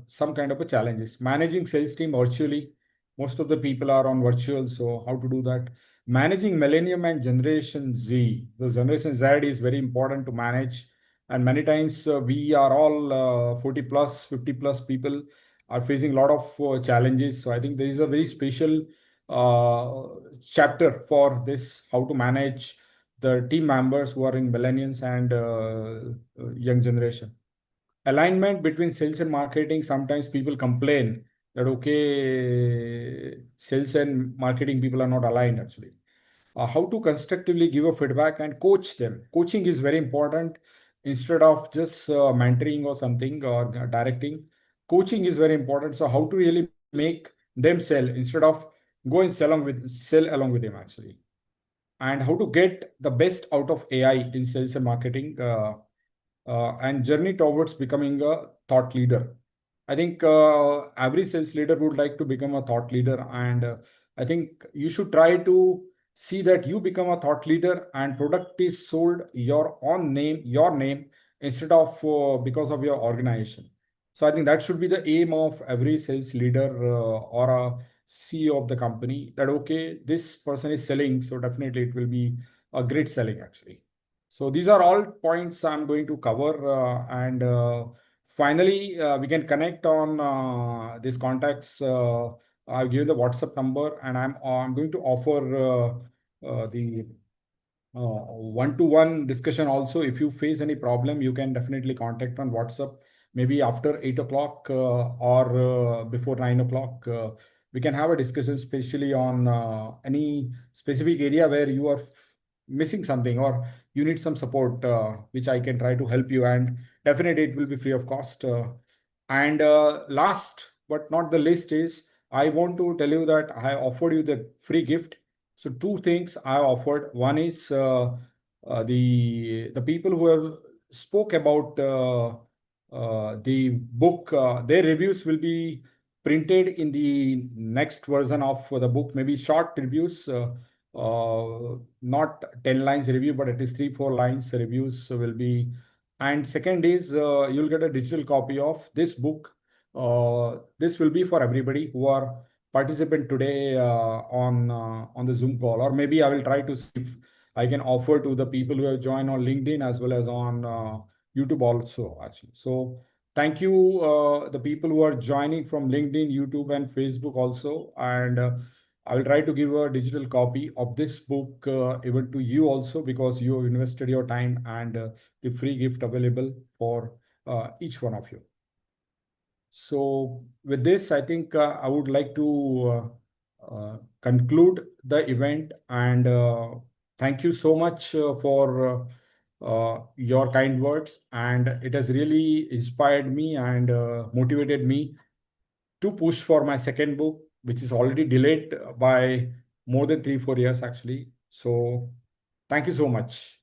some kind of a challenges. Managing sales team virtually. Most of the people are on virtual, so how to do that? Managing Millennium and Generation Z. The Generation Z is very important to manage, and many times we are all 40 plus, 50 plus people are facing a lot of challenges. So I think there is a very special chapter for this, how to manage the team members who are in millennials and young generation. Alignment between sales and marketing. Sometimes people complain that, okay, sales and marketing people are not aligned actually. How to constructively give a feedback and coach them. Coaching is very important instead of just mentoring or something or directing. Coaching is very important. So how to really make them sell instead of go and sell along with them actually. And how to get the best out of AI in sales and marketing, and journey towards becoming a thought leader. I think every sales leader would like to become a thought leader, and I think you should try to see that you become a thought leader and product is sold your name instead of because of your organization. So I think that should be the aim of every sales leader or a CEO of the company, that okay, this person is selling, so definitely it will be a great selling actually. So these are all points I'm going to cover, and finally we can connect on these contacts. I'll give the WhatsApp number, and I'm going to offer the one-to-one discussion also. If you face any problem, you can definitely contact on WhatsApp, maybe after 8 o'clock or before 9 o'clock. We can have a discussion, especially on any specific area where you are missing something or you need some support, which I can try to help you, and definitely it will be free of cost. And last but not the least is, I want to tell you that I offered you the free gift. So two things I offered. One is the people who have spoke about the book, their reviews will be printed in the next version of the book, maybe short reviews, not 10 lines review, but at least 3-4 lines reviews will be. And second is you'll get a digital copy of this book. This will be for everybody who are participant today on the Zoom call, or maybe I will try to see if I can offer to the people who have joined on LinkedIn as well as on YouTube also actually. So thank you the people who are joining from LinkedIn, YouTube and Facebook also, and I will try to give a digital copy of this book even to you also, because you have invested your time, and the free gift available for each one of you. So with this, I think I would like to conclude the event, and thank you so much for your kind words, and it has really inspired me and motivated me to push for my second book, which is already delayed by more than 3-4 years actually. So thank you so much.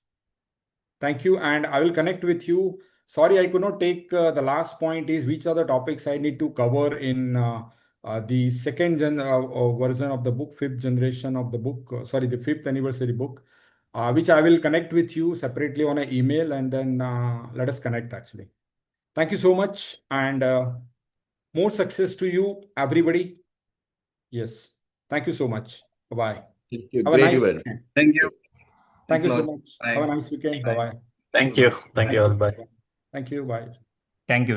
Thank you, and I will connect with you. Sorry, I could not take the last point is which are the topics I need to cover in the second version of the book, 5th generation of the book, the 5th anniversary book, which I will connect with you separately on an email, and then let us connect actually. Thank you so much, and more success to you, everybody. Yes. Thank you so much. Bye-bye. Have a nice weekend. Thank you. Thank you Thanks a so lot. much. Bye. Have a nice weekend. Bye-bye. Thank you. Thank you all. Bye. Thank you. Bye. Thank you.